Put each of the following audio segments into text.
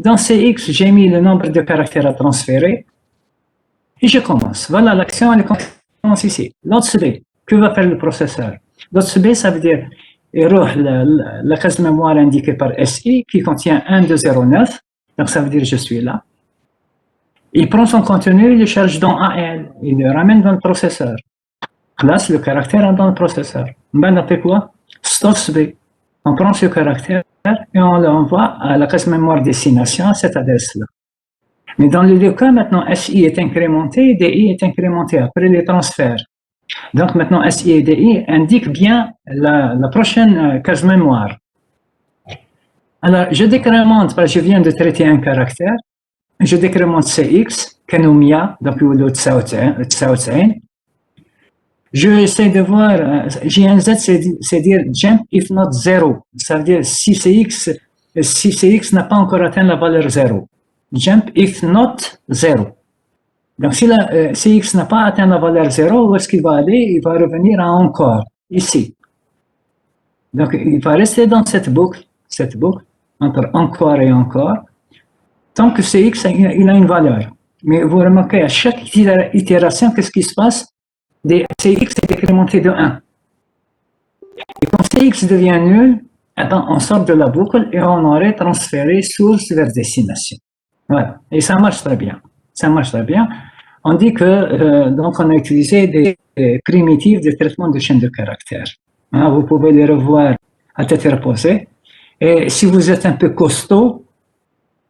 Dans CX, j'ai mis le nombre de caractères à transférer et je commence. Voilà, l'action, elle commence ici. Lots B, que va faire le processeur? Lots B, ça veut dire la case de mémoire indiquée par SI qui contient 1209, donc ça veut dire je suis là. Il prend son contenu, il le charge dans AL, il le ramène dans le processeur. Classe le caractère dans le processeur. Ben, on fait quoi? Stores B. On prend ce caractère et on l'envoie à la case mémoire destination à cette adresse-là. Mais dans les deux cas, maintenant, SI est incrémenté et DI est incrémenté après les transferts. Donc maintenant, SI et DI indiquent bien la prochaine case mémoire. Alors, je décrémente, parce que je viens de traiter un caractère, je décrémente CX, Kanumia, donc le Tsaotsain. Je essaie de voir, JNZ, c'est dire jump if not zero. Ça veut dire si CX n'a pas encore atteint la valeur 0. Jump if not 0. Donc si CX n'a pas atteint la valeur 0, où est-ce qu'il va aller? Il va revenir à encore, ici. Donc il va rester dans cette boucle, entre encore et encore, tant que CX il a une valeur. Mais vous remarquez, à chaque itération, qu'est-ce qui se passe? CX est décrémenté de 1. Et quand CX devient nul, eh ben, on sort de la boucle et on aurait transféré source vers destination. Voilà. Et ça marche très bien. Ça marche très bien. On dit que donc on a utilisé des primitives de traitement de chaîne de caractères. Hein, vous pouvez les revoir à tête reposée. Et si vous êtes un peu costaud,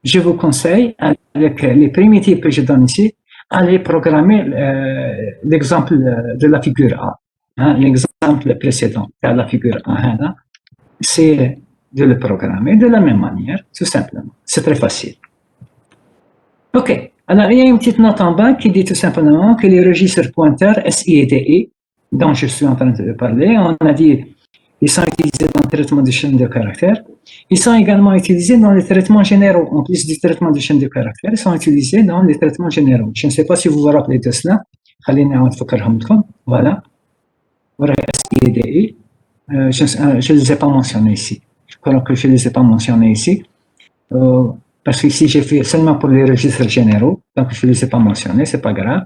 je vous conseille, avec les primitives que je donne ici, aller programmer l'exemple de la figure A. Hein, l'exemple précédent de la figure A, hein, c'est de le programmer de la même manière, tout simplement. C'est très facile. OK. Alors, il y a une petite note en bas qui dit tout simplement que les registres pointeurs SI et DI, dont je suis en train de parler, on a dit ils sont utilisés dans le traitement de chaîne de caractères. Ils sont également utilisés dans les traitements généraux. En plus du traitement de chaîne de caractères, ils sont utilisés dans les traitements généraux. Je ne sais pas si vous vous rappelez de cela. Voilà. SI et DI. Je ne les ai pas mentionnés ici. Je crois que je ne les ai pas mentionnés ici. Parce qu'ici, j'ai fait seulement pour les registres généraux. Donc, je ne les ai pas mentionnés, ce n'est pas grave.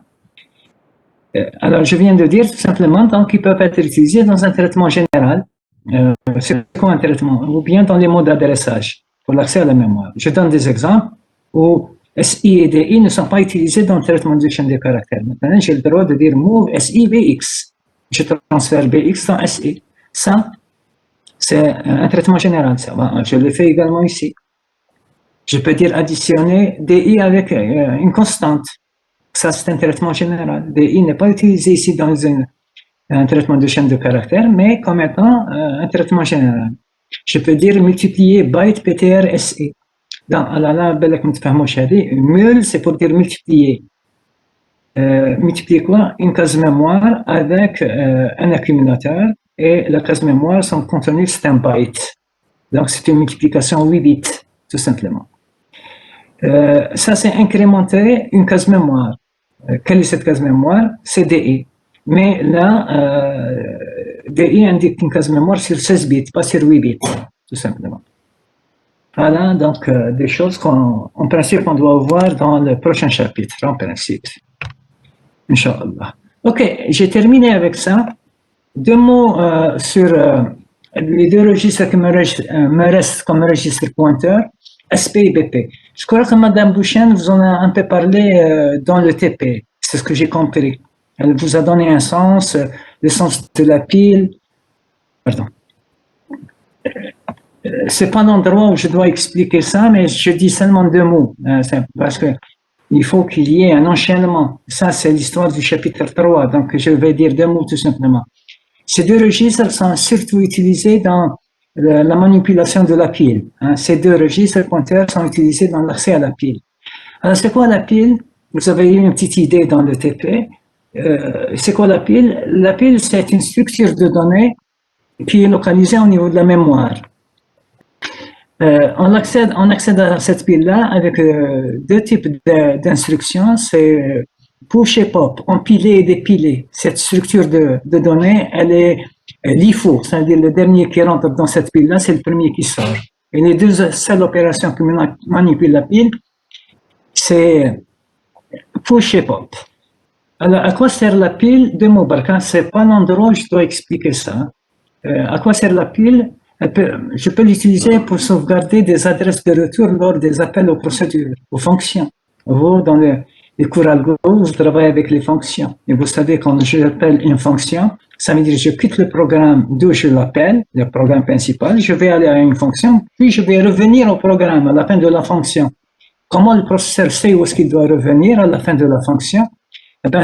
Alors, je viens de dire tout simplement qu'ils peuvent être utilisés dans un traitement général. C'est quoi un traitement? Ou bien dans les mots d'adressage pour l'accès à la mémoire. Je donne des exemples où SI et DI ne sont pas utilisés dans le traitement de chaîne de caractères. Maintenant, j'ai le droit de dire move SI BX. Je transfère BX dans SI. Ça, c'est un traitement général. Ça. Je le fais également ici. Je peux dire additionner DI avec une constante. Ça, c'est un traitement général. DI n'est pas utilisé ici dans un traitement de chaîne de caractères, mais comme étant un traitement général. Je peux dire multiplier byte PTR SI. Mul, c'est pour dire multiplier. Multiplier quoi? Une case mémoire avec un accumulateur et la case mémoire, son contenu, c'est un byte. Donc, c'est une multiplication 8 bits, tout simplement. Ça, c'est incrémenter une case mémoire. Quelle est cette case mémoire? C'est DI. Mais là, DI indique une case mémoire sur 16 bits, pas sur 8 bits, tout simplement. Voilà, donc des choses qu'en principe, on doit voir dans le prochain chapitre, en principe. Inch'Allah. OK, j'ai terminé avec ça. Deux mots sur les deux registres qui me restent comme registre pointeur. SP et BP. Je crois que Madame Bouchen vous en a un peu parlé dans le TP. C'est ce que j'ai compris. Elle vous a donné un sens, le sens de la pile. Pardon. C'est pas l'endroit où je dois expliquer ça, mais je dis seulement deux mots. Parce que il faut qu'il y ait un enchaînement. Ça, c'est l'histoire du chapitre 3. Donc, je vais dire deux mots tout simplement. Ces deux registres sont surtout utilisés dans la manipulation de la pile. Ces deux registres pointeurs sont utilisés dans l'accès à la pile. Alors, c'est quoi la pile? Vous avez eu une petite idée dans le TP. C'est quoi la pile? La pile, c'est une structure de données qui est localisée au niveau de la mémoire. On accède à cette pile-là avec deux types d'instructions. C'est push et pop, empiler et dépiler. Cette structure de données, elle est l'IFO, c'est-à-dire le dernier qui rentre dans cette pile-là, c'est le premier qui sort. Et les deux seules opérations qui manipulent la pile, c'est push et pop. Alors, à quoi sert la pile? Deux mots, Barkan, c'est pas l'endroit où je dois expliquer ça. À quoi sert la pile? Je peux l'utiliser pour sauvegarder des adresses de retour lors des appels aux procédures, aux fonctions. Vous, dans les cours algo, vous travaillez avec les fonctions. Et vous savez, quand j'appelle une fonction, ça veut dire que je quitte le programme d'où je l'appelle, le programme principal, je vais aller à une fonction, puis je vais revenir au programme à la fin de la fonction. Comment le processeur sait où est-ce qu'il doit revenir à la fin de la fonction? Eh bien,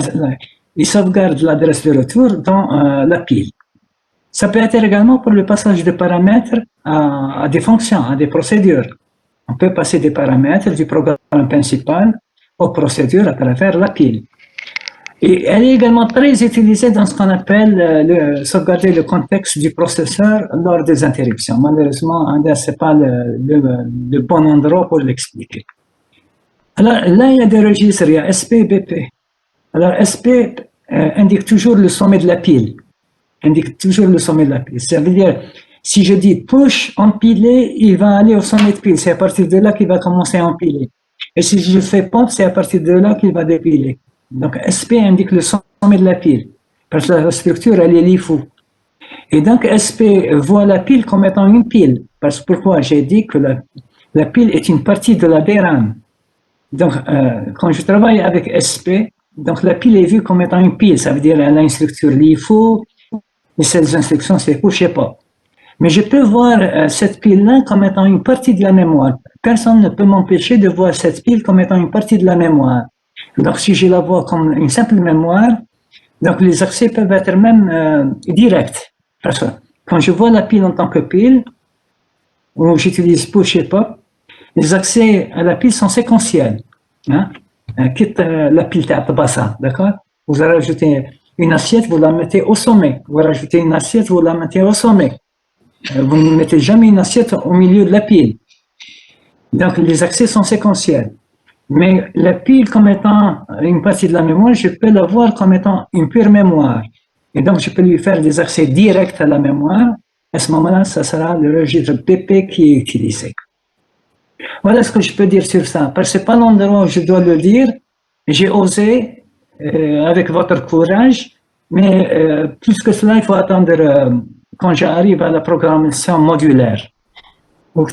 il sauvegarde l'adresse de retour dans la pile. Ça peut être également pour le passage de paramètres à des fonctions, à des procédures. On peut passer des paramètres du programme principal aux procédures à travers la pile. Et elle est également très utilisée dans ce qu'on appelle sauvegarder le contexte du processeur lors des interruptions. Malheureusement, ce n'est pas le bon endroit pour l'expliquer. Alors là, il y a des registres, il y a SP et BP. Alors SP indique toujours le sommet de la pile. Indique toujours le sommet de la pile. Ça veut dire, si je dis push, empiler, il va aller au sommet de pile. C'est à partir de là qu'il va commencer à empiler. Et si je fais pop, c'est à partir de là qu'il va dépiler. Donc SP indique le sommet de la pile. Parce que la structure, elle est LIFO. Et donc SP voit la pile comme étant une pile. Parce que pourquoi? J'ai dit que la pile est une partie de la DRAM. Donc quand je travaille avec SP, donc la pile est vue comme étant une pile. Ça veut dire qu'elle a une structure LIFO. Et ces instructions, c'est push et pop. Mais je peux voir cette pile-là comme étant une partie de la mémoire. Personne ne peut m'empêcher de voir cette pile comme étant une partie de la mémoire. Donc, si je la vois comme une simple mémoire, donc les accès peuvent être même directs. Parce que quand je vois la pile en tant que pile, où j'utilise push et pop, les accès à la pile sont séquentiels. Hein? Quitte la pile bassa, d'accord? Vous rajoutez une assiette, vous la mettez au sommet. Vous rajoutez une assiette, vous la mettez au sommet. Vous ne mettez jamais une assiette au milieu de la pile. Donc, les accès sont séquentiels. Mais la pile, comme étant une partie de la mémoire, je peux la voir comme étant une pure mémoire. Et donc, je peux lui faire des accès directs à la mémoire. À ce moment-là, ça sera le registre BP qui est utilisé. Voilà ce que je peux dire sur ça. Parce que ce n'est pas l'endroit où je dois le dire. J'ai osé, avec votre courage, mais plus que cela, il faut attendre quand j'arrive à la programmation modulaire. Ok,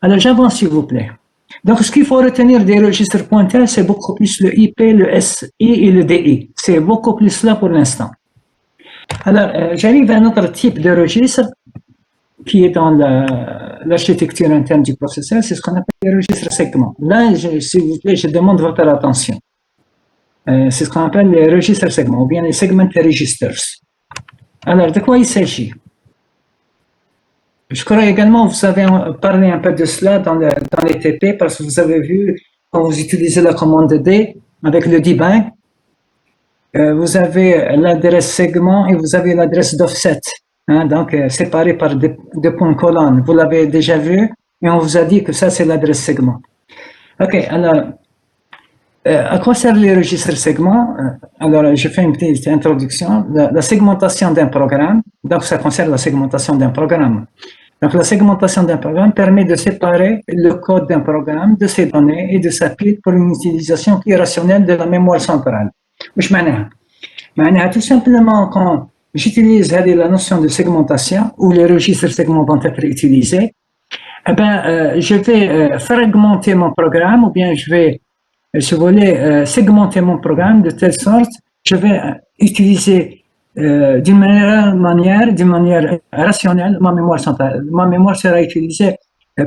alors j'avance s'il vous plaît. Donc ce qu'il faut retenir des registres pointeurs, c'est beaucoup plus le IP, le SI et le DI. C'est beaucoup plus cela pour l'instant. Alors j'arrive à un autre type de registre qui est dans l'architecture interne du processeur, c'est ce qu'on appelle les registres segments. Là, s'il vous plaît, je demande votre attention. C'est ce qu'on appelle les registres segments, ou bien les segment registers. Alors, de quoi il s'agit? Je crois également que vous avez parlé un peu de cela dans les TP, parce que vous avez vu, quand vous utilisez la commande D avec le debug, vous avez l'adresse segment et vous avez l'adresse d'offset. Hein, donc, séparé par deux points colonnes. Vous l'avez déjà vu et on vous a dit que ça, c'est l'adresse segment. OK, alors, à quoi servent les registres segments? Alors, je fais une petite introduction. La segmentation d'un programme, donc ça concerne la segmentation d'un programme. Donc, la segmentation d'un programme permet de séparer le code d'un programme de ses données et de sa pile pour une utilisation plus rationnelle de la mémoire centrale. وش معناها؟ معناها tout simplement quand j'utilise la notion de segmentation où les registres segments vont être utilisés, eh ben, je vais fragmenter mon programme ou bien je vais, si vous voulez, segmenter mon programme de telle sorte je vais utiliser d'une manière rationnelle ma mémoire centrale. Ma mémoire sera utilisée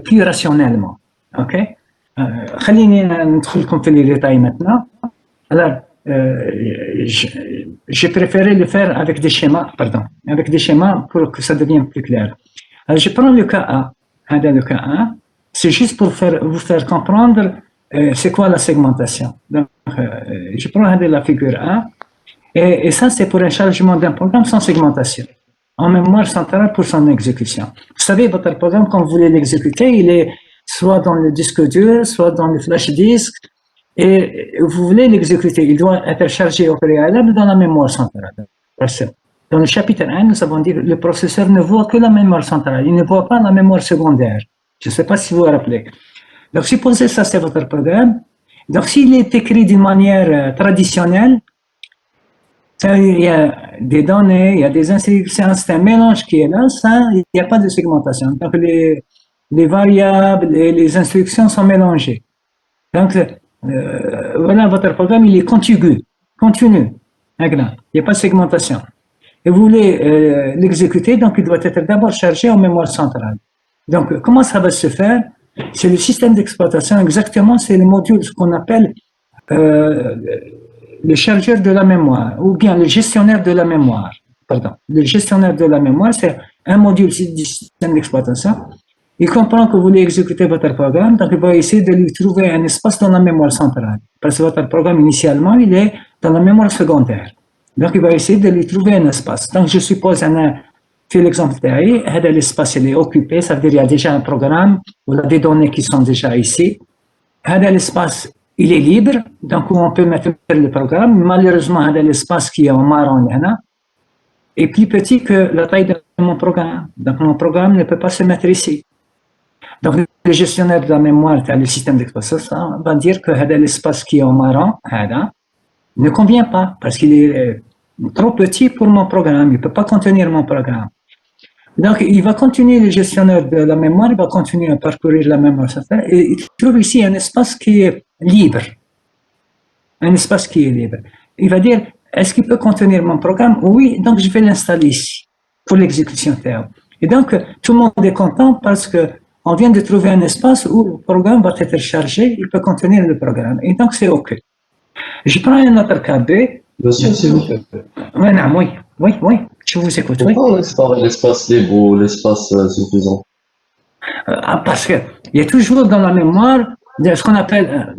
plus rationnellement. Ok? خليني ندخلكم في les détails maintenant. Alors, j'ai préféré le faire avec des schémas, pour que ça devienne plus clair. Alors, je prends le cas A. Le cas A, c'est juste pour vous faire comprendre c'est quoi la segmentation. Donc, je prends la figure A, et ça, c'est pour un chargement d'un programme sans segmentation, en mémoire centrale pour son exécution. Vous savez, votre programme, quand vous voulez l'exécuter, il est soit dans le disque dur, soit dans le flash disk, et vous voulez l'exécuter, il doit être chargé au préalable dans la mémoire centrale. Dans le chapitre 1, nous avons dit que le processeur ne voit que la mémoire centrale, il ne voit pas la mémoire secondaire. Je ne sais pas si vous vous rappelez. Donc, supposez ça, c'est votre programme. Donc, s'il est écrit d'une manière traditionnelle, il y a des données, il y a des instructions, c'est un mélange qui est là, ça, il n'y a pas de segmentation. Donc, les variables et les instructions sont mélangées. Donc, voilà, votre programme, il est continu. Il n'y a pas de segmentation. Et vous voulez l'exécuter, donc il doit être d'abord chargé en mémoire centrale. Donc, comment ça va se faire? C'est le système d'exploitation, exactement, c'est le module, ce qu'on appelle le chargeur de la mémoire, ou bien le gestionnaire de la mémoire. Pardon. Le gestionnaire de la mémoire, c'est un module du système d'exploitation. Il comprend que vous voulez exécuter votre programme, donc il va essayer de lui trouver un espace dans la mémoire centrale. Parce que votre programme, initialement, il est dans la mémoire secondaire. Donc, il va essayer de lui trouver un espace. Donc, je suppose, fait l'exemple derrière, l'espace, il est occupé, ça veut dire qu'il y a déjà un programme, ou des données qui sont déjà ici. L'espace, il est libre, donc on peut mettre le programme. Malheureusement, l'espace qui est en marron, est plus petit que la taille de mon programme. Donc, mon programme ne peut pas se mettre ici. Donc, le gestionnaire de la mémoire, le système d'exploitation, va dire que l'espace qui est en marron, ne convient pas parce qu'il est trop petit pour mon programme. Il ne peut pas contenir mon programme. Donc, il va continuer, le gestionnaire de la mémoire, il va continuer à parcourir la mémoire et il trouve ici un espace qui est libre. Un espace qui est libre. Il va dire, est-ce qu'il peut contenir mon programme? Oui, donc je vais l'installer ici pour l'exécution théo. Et donc, tout le monde est content parce qu'on vient de trouver un espace où le programme va être chargé, il peut contenir le programme. Et donc, c'est OK. Je prends un autre cas B. Monsieur, s'il vous plaît. Oui, je vous écoute. Pourquoi on laisse parler l'espace libre ou l'espace suffisant? Parce qu'il y a toujours dans la mémoire ce qu'on appelle,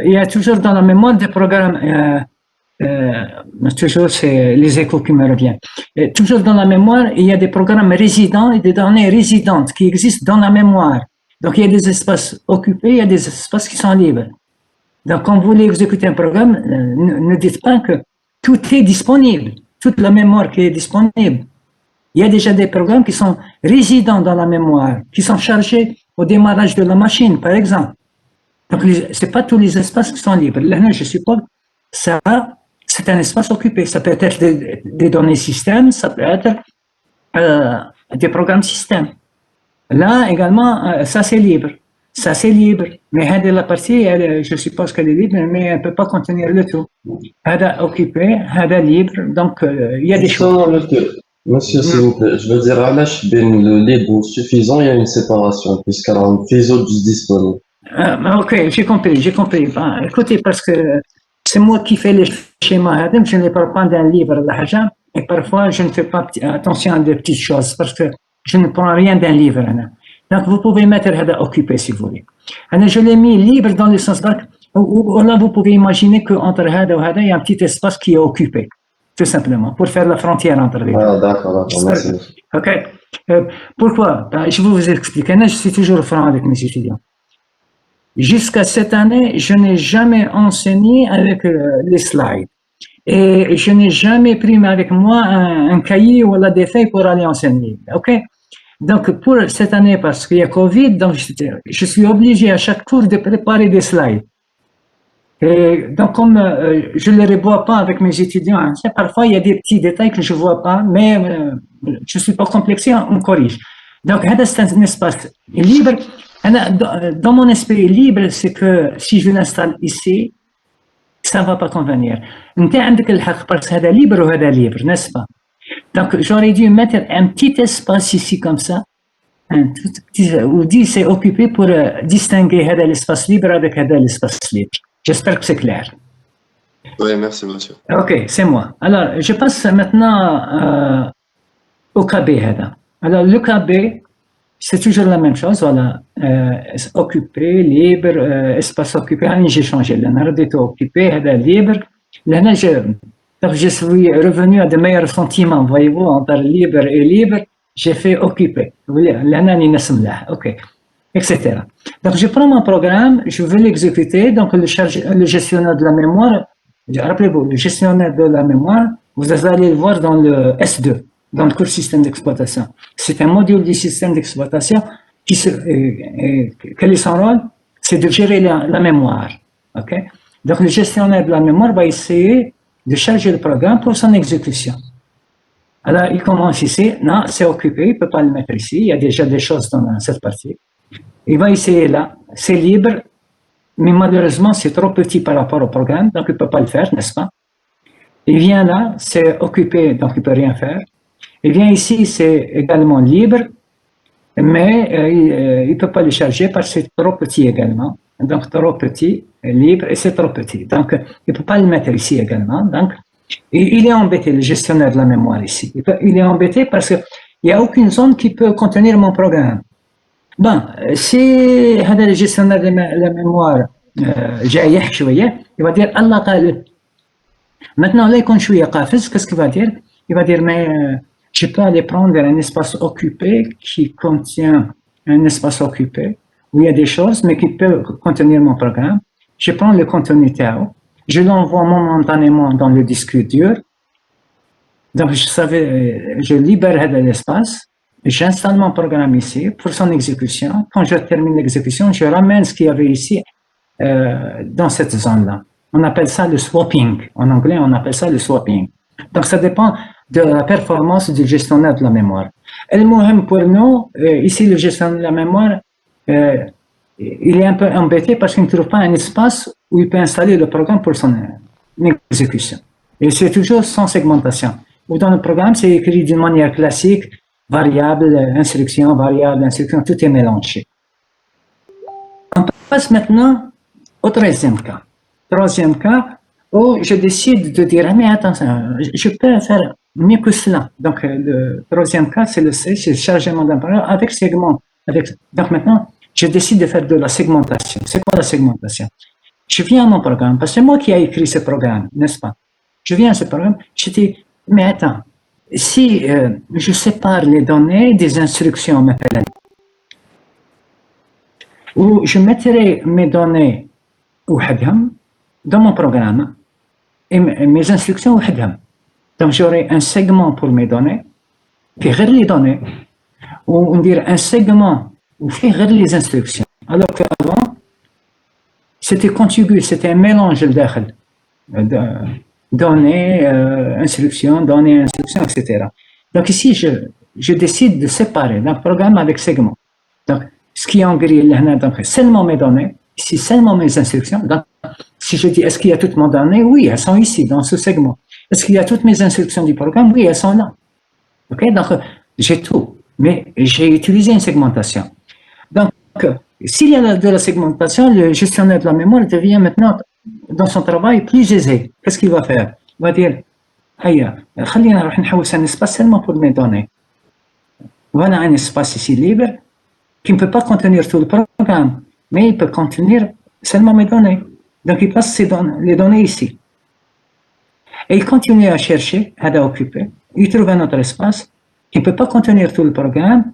il y a toujours dans la mémoire des programmes, toujours c'est les échos qui me reviennent. Et toujours dans la mémoire, il y a des programmes résidents et des données résidentes qui existent dans la mémoire. Donc il y a des espaces occupés, il y a des espaces qui sont libres. Donc, quand vous voulez exécuter un programme, ne dites pas que tout est disponible, toute la mémoire qui est disponible. Il y a déjà des programmes qui sont résidents dans la mémoire, qui sont chargés au démarrage de la machine, par exemple. Donc, ce n'est pas tous les espaces qui sont libres. Là, je suppose ça, c'est un espace occupé. Ça peut être des données système, ça peut être des programmes système. Là, également, ça, c'est libre. Ça, c'est libre. Mais la partie, je suppose qu'elle est libre, mais elle ne peut pas contenir le tout. Occupé, libre. Donc, il y a des choses. Monsieur, s'il vous plaît, je veux dire, à le libre suffisant, il y a une séparation, puisqu'elle a un faisceau disponible. Ok, j'ai compris. Ben, écoutez, parce que c'est moi qui fais les schémas, je ne parle pas d'un livre, et parfois, je ne fais pas attention à des petites choses, parce que je ne prends rien d'un livre. Donc, vous pouvez mettre occupé si vous voulez. Je l'ai mis libre dans le sens où là, vous pouvez imaginer qu'entre il y a un petit espace qui est occupé, tout simplement, pour faire la frontière entre les deux. Ah, d'accord, merci. OK. Pourquoi? Je vais vous expliquer. Je suis toujours franc avec mes étudiants. Jusqu'à cette année, je n'ai jamais enseigné avec les slides. Et je n'ai jamais pris avec moi un cahier ou des feuilles pour aller enseigner. OK? Donc, pour cette année, parce qu'il y a Covid, donc je suis obligé à chaque cours de préparer des slides. Et donc, comme je ne les revois pas avec mes étudiants, parfois il y a des petits détails que je ne vois pas, mais je ne suis pas complexé, on corrige. Donc, c'est un espace libre. Dans mon esprit libre, c'est que si je l'installe ici, ça ne va pas convenir. Parce que c'est libre ou c'est libre, n'est-ce pas? Donc, j'aurais dû mettre un petit espace ici comme ça, où dit c'est occupé pour distinguer l'espace libre avec l'espace libre. J'espère que c'est clair. Oui, merci, monsieur. OK, c'est moi. Alors, je passe maintenant au KB. Alors, le KB, c'est toujours la même chose. Voilà, occupé, libre, espace occupé. J'ai changé. Là, occupé, libre. Là, je suis revenu à de meilleurs sentiments, voyez-vous, entre libre et libre. J'ai fait occupé. OK, etc. Donc, je prends mon programme, je veux l'exécuter. Donc, le gestionnaire de la mémoire, rappelez-vous, le gestionnaire de la mémoire, Vous allez le voir dans le S2, dans le cours système d'exploitation. C'est un module du système d'exploitation quel est son rôle? C'est de gérer la mémoire. Okay? Donc, le gestionnaire de la mémoire va essayer de charger le programme pour son exécution. Alors, il commence ici. Non, c'est occupé, il ne peut pas le mettre ici. Il y a déjà des choses dans cette partie. Il va essayer là. C'est libre, mais malheureusement, c'est trop petit par rapport au programme, donc il ne peut pas le faire, n'est-ce pas? Il vient là, c'est occupé, donc il ne peut rien faire. Il vient ici, c'est également libre, mais il ne peut pas le charger parce que c'est trop petit également. Donc, trop petit, libre, et c'est trop petit. Donc, il ne peut pas le mettre ici également. Donc, il est embêté, le gestionnaire de la mémoire ici. Il est embêté parce qu'il n'y a aucune zone qui peut contenir mon programme. Bon, si le gestionnaire de la mémoire جايح شوية, il va dire Allah قال. Maintenant, là, quand je suis قافز, qu'est-ce qu'il va dire? Il va dire, mais je peux aller prendre un espace occupé qui contient un espace occupé où il y a des choses, mais qui peut contenir mon programme. Je prends le contenu TAO, je l'envoie momentanément dans le disque dur. Donc, je libère l'espace, j'installe mon programme ici pour son exécution. Quand je termine l'exécution, je ramène ce qu'il y avait ici dans cette zone-là. On appelle ça le swapping. En anglais, on appelle ça le swapping. Donc, ça dépend de la performance du gestionnaire de la mémoire. Et le moyen pour nous, ici, le gestionnaire de la mémoire, il est un peu embêté parce qu'il ne trouve pas un espace où il peut installer le programme pour son exécution. Et c'est toujours sans segmentation. Ou dans le programme, c'est écrit d'une manière classique, variable, instruction, tout est mélangé. On passe maintenant au troisième cas. Troisième cas, où je décide de dire, mais attention, je peux faire mieux que cela. Donc, le troisième cas, c'est le chargement d'un programme avec segment. Donc, maintenant, je décide de faire de la segmentation. C'est quoi la segmentation? Je viens à mon programme, parce que c'est moi qui ai écrit ce programme, n'est-ce pas? Je viens à ce programme, je dis, mais attends, si je sépare les données des instructions, ou je mettrai mes données dans mon programme et mes instructions. Donc j'aurai un segment pour mes données, puis les données, ou on dirait un segment où faire les instructions. Alors qu'avant, c'était contigu, c'était un mélange de données, instructions, etc. Donc ici, je décide de séparer un programme avec segment. Donc, ce qui est en gris, c'est seulement mes données, ici seulement mes instructions. Donc, si je dis, est-ce qu'il y a toutes mes données? Oui, elles sont ici, dans ce segment. Est-ce qu'il y a toutes mes instructions du programme? Oui, elles sont là. Okay? Donc, j'ai tout, mais j'ai utilisé une segmentation. Donc, s'il y a de la segmentation, le gestionnaire de la mémoire devient maintenant, dans son travail, plus aisé. Qu'est-ce qu'il va faire? Il va dire, خلينا نروح نحوس un espace seulement pour mes données. Voilà un espace ici libre qui ne peut pas contenir tout le programme, mais il peut contenir seulement mes données. Donc, il passe les données ici. Et il continue à chercher, à occuper. Il trouve un autre espace qui ne peut pas contenir tout le programme,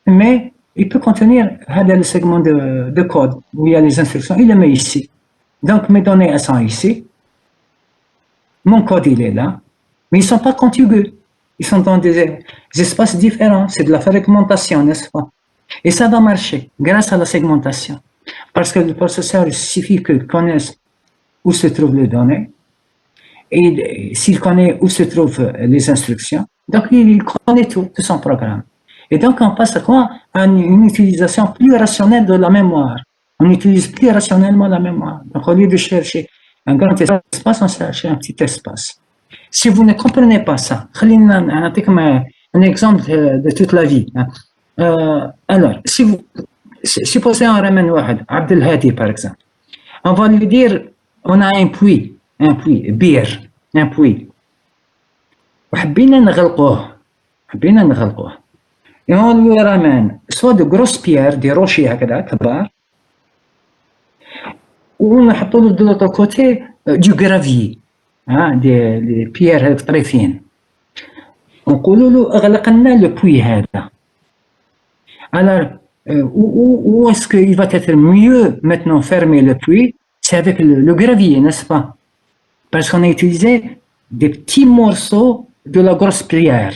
mais il peut contenir le segment de code où il y a les instructions. Il le met ici. Donc, mes données, elles sont ici. Mon code, il est là. Mais ils ne sont pas contigus. Ils sont dans des espaces différents. C'est de la fragmentation, n'est-ce pas? Et ça va marcher grâce à la segmentation. Parce que le processeur, il suffit qu'il connaisse où se trouvent les données. Et s'il connaît où se trouvent les instructions, donc il connaît tout de son programme. Et donc on passe à quoi? À une utilisation plus rationnelle de la mémoire. On utilise plus rationnellement la mémoire. Donc au lieu de chercher un grand espace, on cherche un petit espace. Si vous ne comprenez pas ça, un exemple de toute la vie. Alors, si vous supposez on ramène Abdel Hadi par exemple, on va lui dire, on a un puits, بير, un puits. وحبينا نغلقوه. Et on lui ramène soit de grosses pierres, des rochers هكذا كبار, ou on نحطوا de l'autre côté du gravier, des pierres très fines. ونقولوا له اغلق لنا le puits هذا. Alors, où est-ce qu'il va être mieux maintenant fermer le puits? C'est avec le gravier, n'est-ce pas? Parce qu'on a utilisé des petits morceaux de la grosse pierre.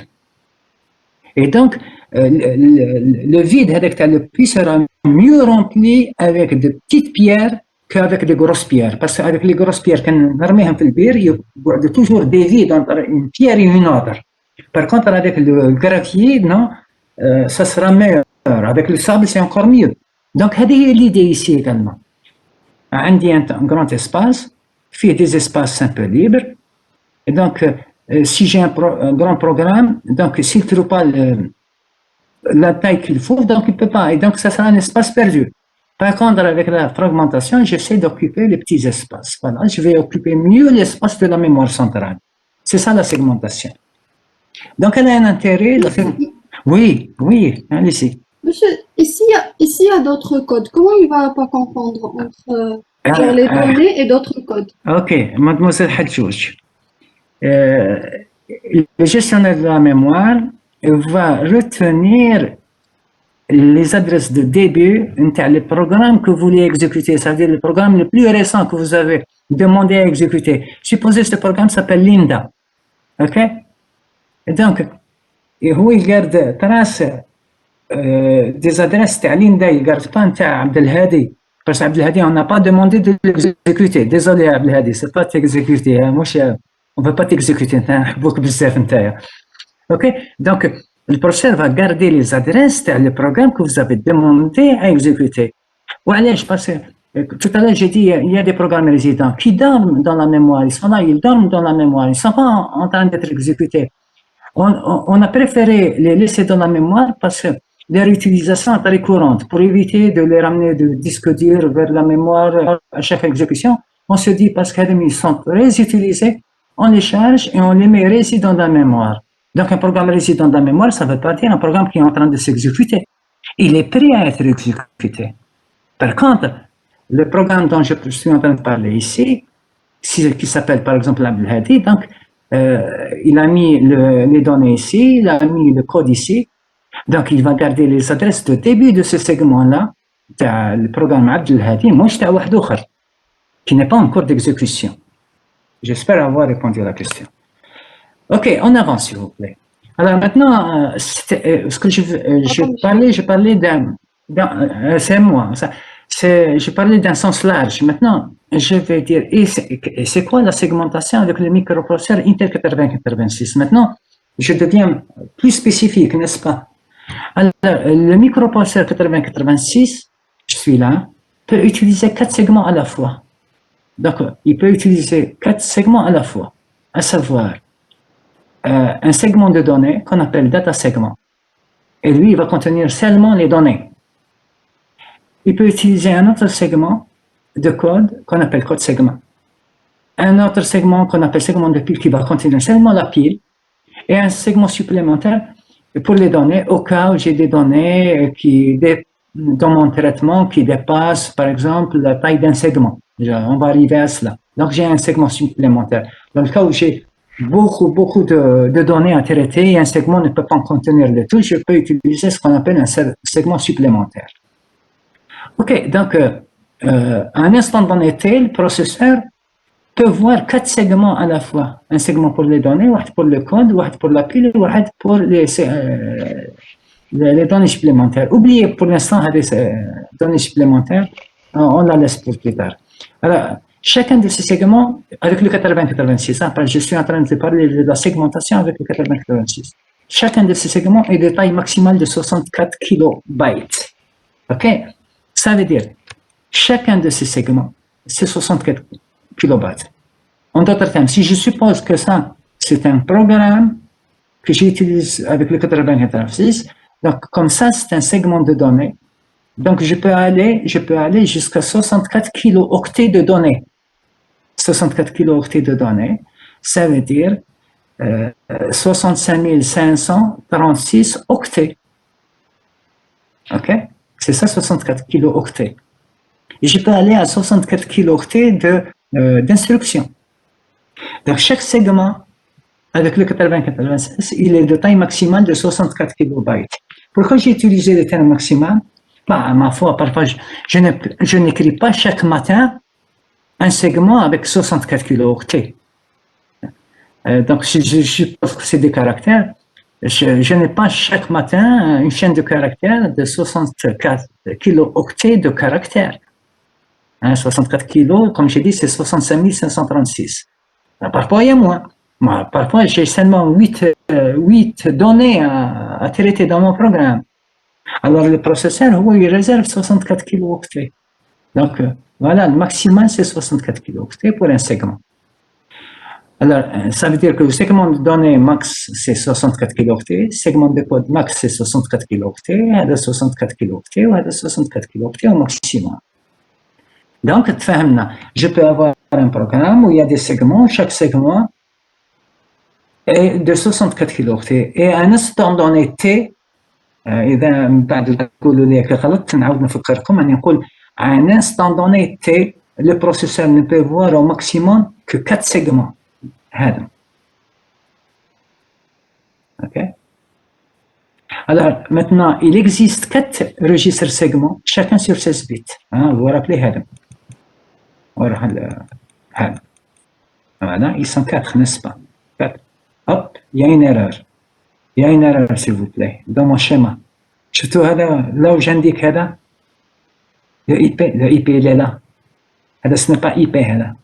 Et donc, le vide avec le puits sera mieux rempli avec de petites pierres qu'avec des grosses pierres. Parce qu'avec les grosses pierres, quand on remet un peu le bière, il y a toujours des vides entre une pierre et une autre. Par contre, avec le gravier, non, ça sera meilleur. Avec le sable, c'est encore mieux. Donc, c'est l'idée ici également. عندي un grand espace, fait des espaces un peu libres. Et donc, si j'ai un grand programme, donc s'il ne trouve pas la taille qu'il faut, donc il ne peut pas. Et donc, ça sera un espace perdu. Par contre, avec la fragmentation, j'essaie d'occuper les petits espaces. Voilà, je vais occuper mieux l'espace de la mémoire centrale. C'est ça la segmentation. Donc, elle a un intérêt. Oui, oui, allez-y. Monsieur, ici, il y a d'autres codes. Comment il va pas confondre entre genre les données et d'autres codes? Ok, mademoiselle Hadjouj. Le gestionnaire de la mémoire va retenir les adresses de début les programmes que vous voulez exécuter, c'est-à-dire le programme le plus récent que vous avez demandé à exécuter. Supposez que ce programme s'appelle Linda. Ok? Et donc, il garde trace des adresses de Linda, il ne garde pas de Abdelhadi. Parce qu'Abdelhadi, on n'a pas demandé de l'exécuter. Désolé, Abdelhadi, ce n'est pas t'exécuter. Moi, on ne veut pas t'exécuter. Ok? Donc, le processeur va garder les adresses des programmes que vous avez demandé à exécuter. Voilà, je pense tout à l'heure, j'ai dit il y a des programmes résidents qui dorment dans la mémoire. Ils sont là, ils dorment dans la mémoire. Ils ne sont pas en train d'être exécutés. On a préféré les laisser dans la mémoire parce que leur utilisation est très courante. Pour éviter de les ramener du disque dur vers la mémoire à chaque exécution, on se dit parce qu'ils sont très utilisés, on les charge et on les met résidents dans la mémoire. Donc, un programme résident dans la mémoire, ça ne veut pas dire un programme qui est en train de s'exécuter. Il est prêt à être exécuté. Par contre, le programme dont je suis en train de parler ici, qui s'appelle par exemple Abdelhadi, donc, il a mis les données ici, il a mis le code ici. Donc, il va garder les adresses de début de ce segment-là, le programme Abdelhadi, qui n'est pas en cours d'exécution. J'espère avoir répondu à la question. Ok, on avance, s'il vous plaît. Alors maintenant, ce que je parlais d'un, c'est moi, je parlais d'un sens large. Maintenant, je vais dire, et c'est quoi la segmentation avec le microprocesseur Intel 8086? Maintenant, je deviens plus spécifique, n'est-ce pas? Alors, le microprocesseur 8086, je suis là, peut utiliser 4 segments à la fois. Donc, il peut utiliser 4 segments à la fois, à savoir un segment de données qu'on appelle data segment. Et lui, il va contenir seulement les données. Il peut utiliser un autre segment de code qu'on appelle code segment. Un autre segment qu'on appelle segment de pile qui va contenir seulement la pile. Et un segment supplémentaire pour les données au cas où j'ai des données dans mon traitement qui dépassent, par exemple, la taille d'un segment. On va arriver à cela. Donc, j'ai un segment supplémentaire. Dans le cas où j'ai beaucoup de données à traiter et un segment ne peut pas en contenir le tout, je peux utiliser ce qu'on appelle un segment supplémentaire. Ok, donc, à un instant donné, le processeur peut voir 4 segments à la fois. Un segment pour les données, un pour le code, un pour la pile, un pour les données supplémentaires. Oubliez pour l'instant les données supplémentaires, on la laisse pour plus tard. Alors, chacun de ces segments, avec le 8086, je suis en train de parler de la segmentation avec le 8086. Chacun de ces segments est de taille maximale de 64 kilobytes. Ok? Ça veut dire, chacun de ces segments, c'est 64 kilobytes. En d'autres termes, si je suppose que ça, c'est un programme que j'utilise avec le 8086, donc comme ça, c'est un segment de données. Donc, je peux aller jusqu'à 64 kilooctets de données. 64 kilooctets de données, ça veut dire 65 536 octets. OK? C'est ça, 64 kilooctets. Et je peux aller à 64 kilooctets d'instructions. Donc, chaque segment, avec le 8086, il est de taille maximale de 64 kilobytes. Pourquoi j'ai utilisé le terme maximal? Bah, ma foi, parfois, je n'écris pas chaque matin un segment avec 64 kilooctets. Donc, je suppose que c'est des caractères. Je n'ai pas chaque matin une chaîne de caractères de 64 kilo-octets de caractères. 64 kilos, comme j'ai dit, c'est 65 536. Parfois, il y a moins. Moi, parfois, j'ai seulement 8 données à traiter dans mon programme. Alors, le processeur, il réserve 64 kilo-octets. Donc, voilà, le maximum, c'est 64 kilo-octets pour un segment. Alors, ça veut dire que le segment de données max, c'est 64 kilo-octets, segment de code max, c'est 64 kilo-octets, et de 64 kilo-octets, ou de 64 kilo-octets au maximum. Donc, je peux avoir un programme où il y a des segments, chaque segment est de 64 kilo-octets. Et à un instant donné T, إذا من بعد تقولوا لي غلط نعاود نفكركم أن نقول à un instant donné T, le processeur ne peut voir au maximum que 4 segments. OK. Alors, maintenant, il existe 4 registres segments, chacun sur 16 bits. Vous vous rappelez هذا. Voilà, ils sont 4, n'est-ce pas? 4. Hop, il y a une erreur. Il y a une erreur, s'il vous plaît, dans mon schéma. شفتوا هذا là où j'indique هذا le IP il est là. هذا ce n'est pas IP هذا.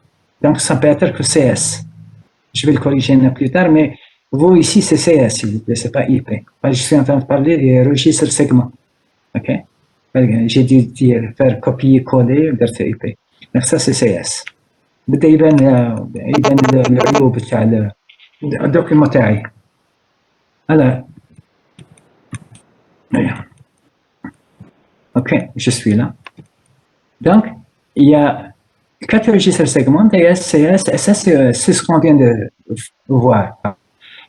Donc ça peut être que CS. Je vais le corriger plus tard, mais vous ici c'est CS, s'il vous plaît, c'est pas IP. Je suis en train de parler des registres segments. OK? J'ai dû faire copier-coller vers IP. Donc ça c'est CS. بدا يبان العيوب تاع الدوكيومون تاعي. Alors, OK, je suis là. Donc, il y a 4 registres segments, DS, CS, SS, c'est ce qu'on vient de voir.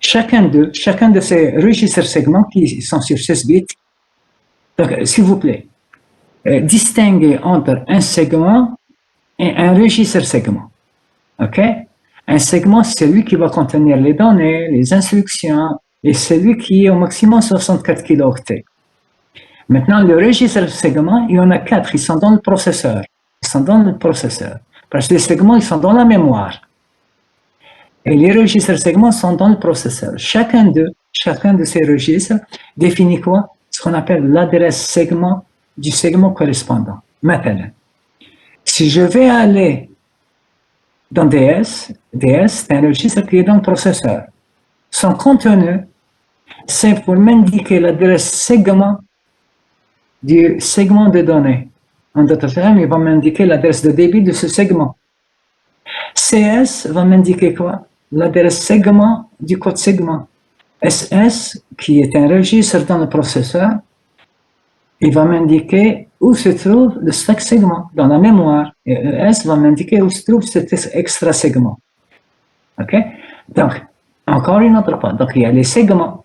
Chacun de ces registres segments qui sont sur 16 bits, donc, s'il vous plaît, distinguez entre un segment et un registre segment. OK? Un segment, c'est celui qui va contenir les données, les instructions, et celui qui est au maximum 64 kilo-octets. Maintenant, le registre segment, il y en a 4, ils sont dans le processeur. Parce que les segments, ils sont dans la mémoire. Et les registres segments sont dans le processeur. Chacun de ces registres définit quoi? Ce qu'on appelle l'adresse segment du segment correspondant. Maintenant, si je vais aller dans DS, c'est un registre qui est dans le processeur. Son contenu, c'est pour m'indiquer l'adresse segment du segment de données. En d'autres termes, il va m'indiquer l'adresse de débit de ce segment. CS va m'indiquer quoi? L'adresse segment du code segment. SS, qui est un registre dans le processeur, il va m'indiquer où se trouve le stack segment dans la mémoire. Et ES va m'indiquer où se trouve cet extra segment. OK? Donc, encore une autre fois. Donc, il y a les segments.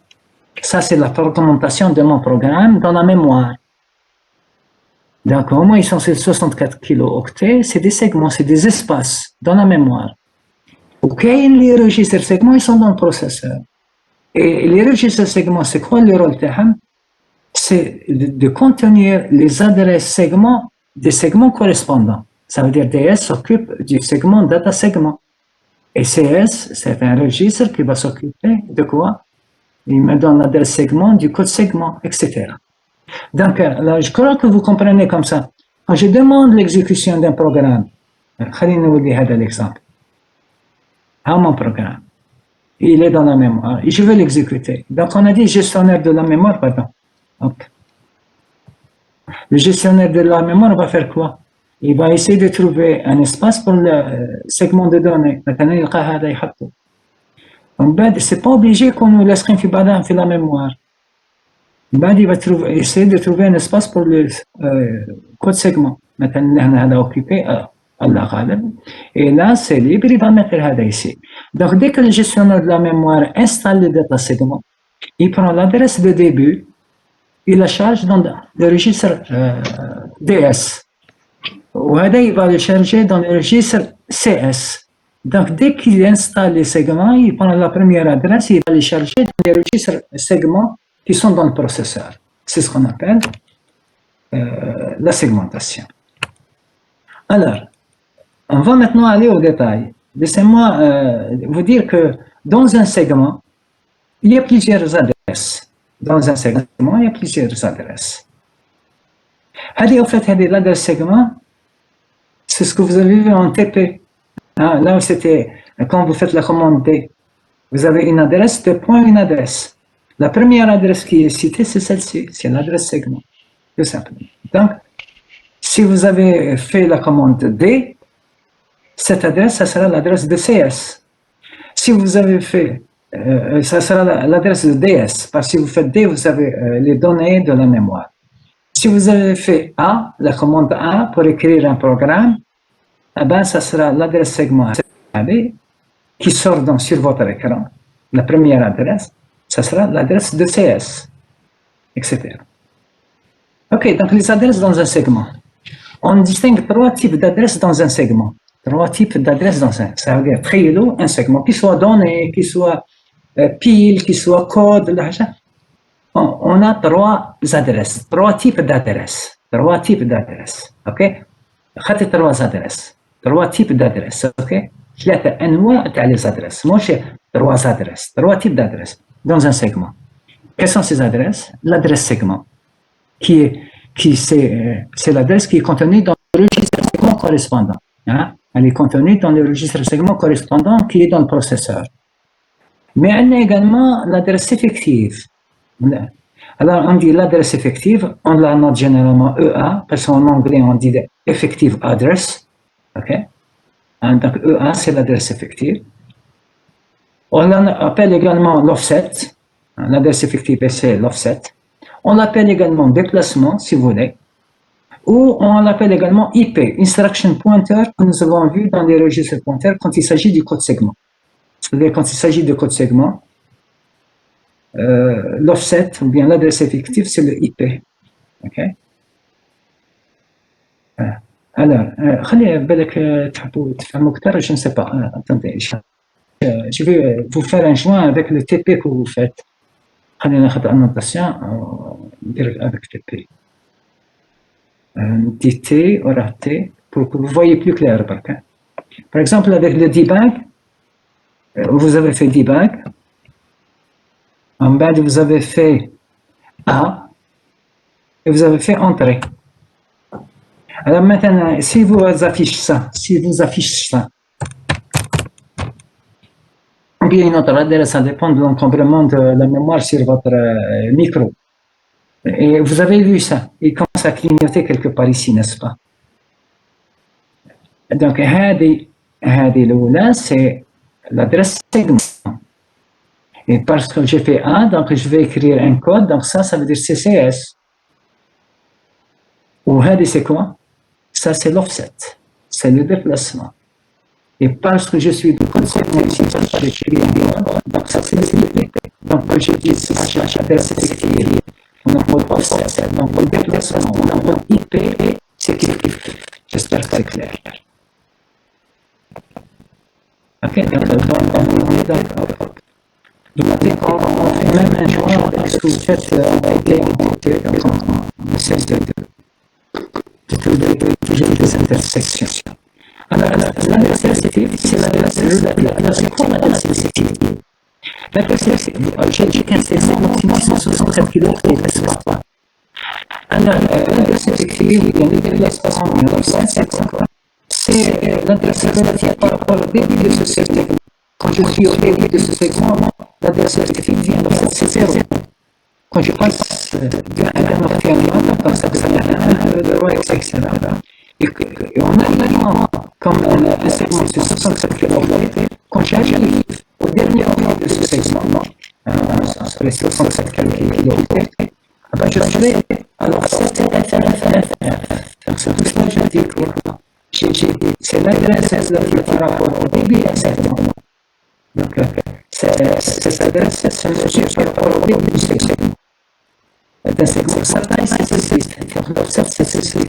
Ça, c'est la fragmentation de mon programme dans la mémoire. Donc, au moins, ils sont sur 64 kilo-octets. C'est des segments, c'est des espaces dans la mémoire. OK, les registres segments, ils sont dans le processeur. Et les registres segments, c'est quoi le rôle de c'est de contenir les adresses segments des segments correspondants. Ça veut dire DS s'occupe du segment data segment. Et CS, c'est un registre qui va s'occuper de quoi? Il me donne l'adresse segment du code segment, etc. Donc, là, je crois que vous comprenez comme ça. Quand je demande l'exécution d'un programme, خلينا نولي هذا l'exemple. Mon programme, il est dans la mémoire et je veux l'exécuter. Donc, on a dit gestionnaire de la mémoire, pardon. Okay. Le gestionnaire de la mémoire va faire quoi? Il va essayer de trouver un espace pour le segment de données. Maintenant, il va هذا يحطه. C'est pas obligé qu'on nous laisse في بعضها في la mémoire. Il va essayer de trouver un espace pour le code segment. Maintenant, هذا occupé Allah غالب. Et là, c'est libre, il va mettre هذا ici. Donc, dès que le gestionnaire de la mémoire installe le data segment, il prend l'adresse de début, il la charge dans le registre DS. وهذا il va le charger dans le registre CS. Donc, dès qu'il installe les segments, il prend la première adresse, il va les charger dans les registres segments qui sont dans le processeur. C'est ce qu'on appelle la segmentation. Alors, on va maintenant aller au détail. Laissez-moi vous dire que dans un segment, il y a plusieurs adresses. Dans un segment, il y a plusieurs adresses. En fait, l'adresse segment, c'est ce que vous avez vu en TP. Là, c'était quand vous faites la commande D. Vous avez une adresse, deux points, une adresse. La première adresse qui est citée, c'est celle-ci, c'est l'adresse segment, tout simplement. Donc, si vous avez fait la commande D, cette adresse, ça sera l'adresse de CS. Si vous avez fait, ça sera l'adresse de DS, parce que si vous faites D, vous avez les données de la mémoire. Si vous avez fait A, la commande A pour écrire un programme, eh ben, ça sera l'adresse segment qui sort donc sur votre écran. La première adresse, ça sera l'adresse de CS, etc. OK, donc les adresses dans un segment. On distingue trois types d'adresses dans un segment. Trois types d'adresses dans un segment. Ça veut dire trielo, un segment, qui soit donné, qui soit pile, qui soit code. On a trois adresses, trois types d'adresses. Trois types d'adresses. OK? trois adresses. Trois types d'adresses. OK? ثلاثة أنواع تاع les adresses. مش trois adresses. Trois types d'adresses dans un segment. Quelles sont ces adresses? L'adresse segment, c'est l'adresse qui est contenue dans le registre segment correspondant. Hein? Elle est contenue dans le registre segment correspondant qui est dans le processeur. Mais elle a également l'adresse effective. Alors, on dit l'adresse effective, on la note généralement EA, parce qu'en anglais, on dit effective address. OK? Donc, EA, c'est l'adresse effective. On l'appelle également l'offset. L'adresse effective, c'est l'offset. On l'appelle également déplacement, si vous voulez. Ou on l'appelle également IP, Instruction Pointer, que nous avons vu dans les registres pointeurs quand il s'agit du code segment. C'est-à-dire quand il s'agit de code segment, l'offset, ou bien l'adresse effective, c'est le IP. OK? Alors, خلي بالك تحبوا تفهموا أكثر, je ne sais pas. Attendez, je vais vous faire un joint avec le TP que vous faites. خلينا ناخذ annotation ندير avec TP. DT ou RT pour que vous voyez plus clair. Par exemple, avec le debug, vous avez fait debug. En bas, vous avez fait A et vous avez fait entrée. Alors maintenant, si vous affichez ça, ou bien une autre adresse, ça dépend de l'encombrement de la mémoire sur votre micro. Et vous avez vu ça, il commence à clignoter quelque part ici, n'est-ce pas? Donc, là, c'est l'adresse segment. Et parce que j'ai fait A, donc je vais écrire un code, donc ça veut dire CCS. Ou c'est quoi? Ça, c'est l'offset, c'est le déplacement. Et parce que je suis de code segment ici, ça va écrire un code, donc ça, c'est le IP. Donc, quand je dis l'adresse effective, on a code offset, donc le déplacement, on a code IP, c'est clic. J'espère que c'est clair. OK, donc on est d'accord. Donc, on fait même un joint avec ce que vous faites on essaie de trouver toujours des intersections. Alors, l'adresse effective, c'est l'adresse relative. Alors, c'est quoi l'adresse effective? L'adresse effective, j'ai dit qu'un segment maximum 164 kilo, n'est-ce pas? Alors, l'adresse effective, il y a le déplacement, c'est l'adresse relative par rapport au début de ce segment. Quand je suis au début de ce segment, l'adresse effective vient de faire c'est 0. Quand je passe d'un octéagramme, comme ça, ça vient de etc. Et on a également, comme un segment de 67 kB, quand j'arrive au dernier octet de ce segment, sur les 67 kB, je serai alors c'est donc c'est tout ça que je dis quoi. C'est l'adresse relative par rapport au début d'un segment. Donc, cette adresse se mesure par rapport au début du segment. D'un segment, sa taille, c'est ceci. Donc, l'offset, c'est ceci.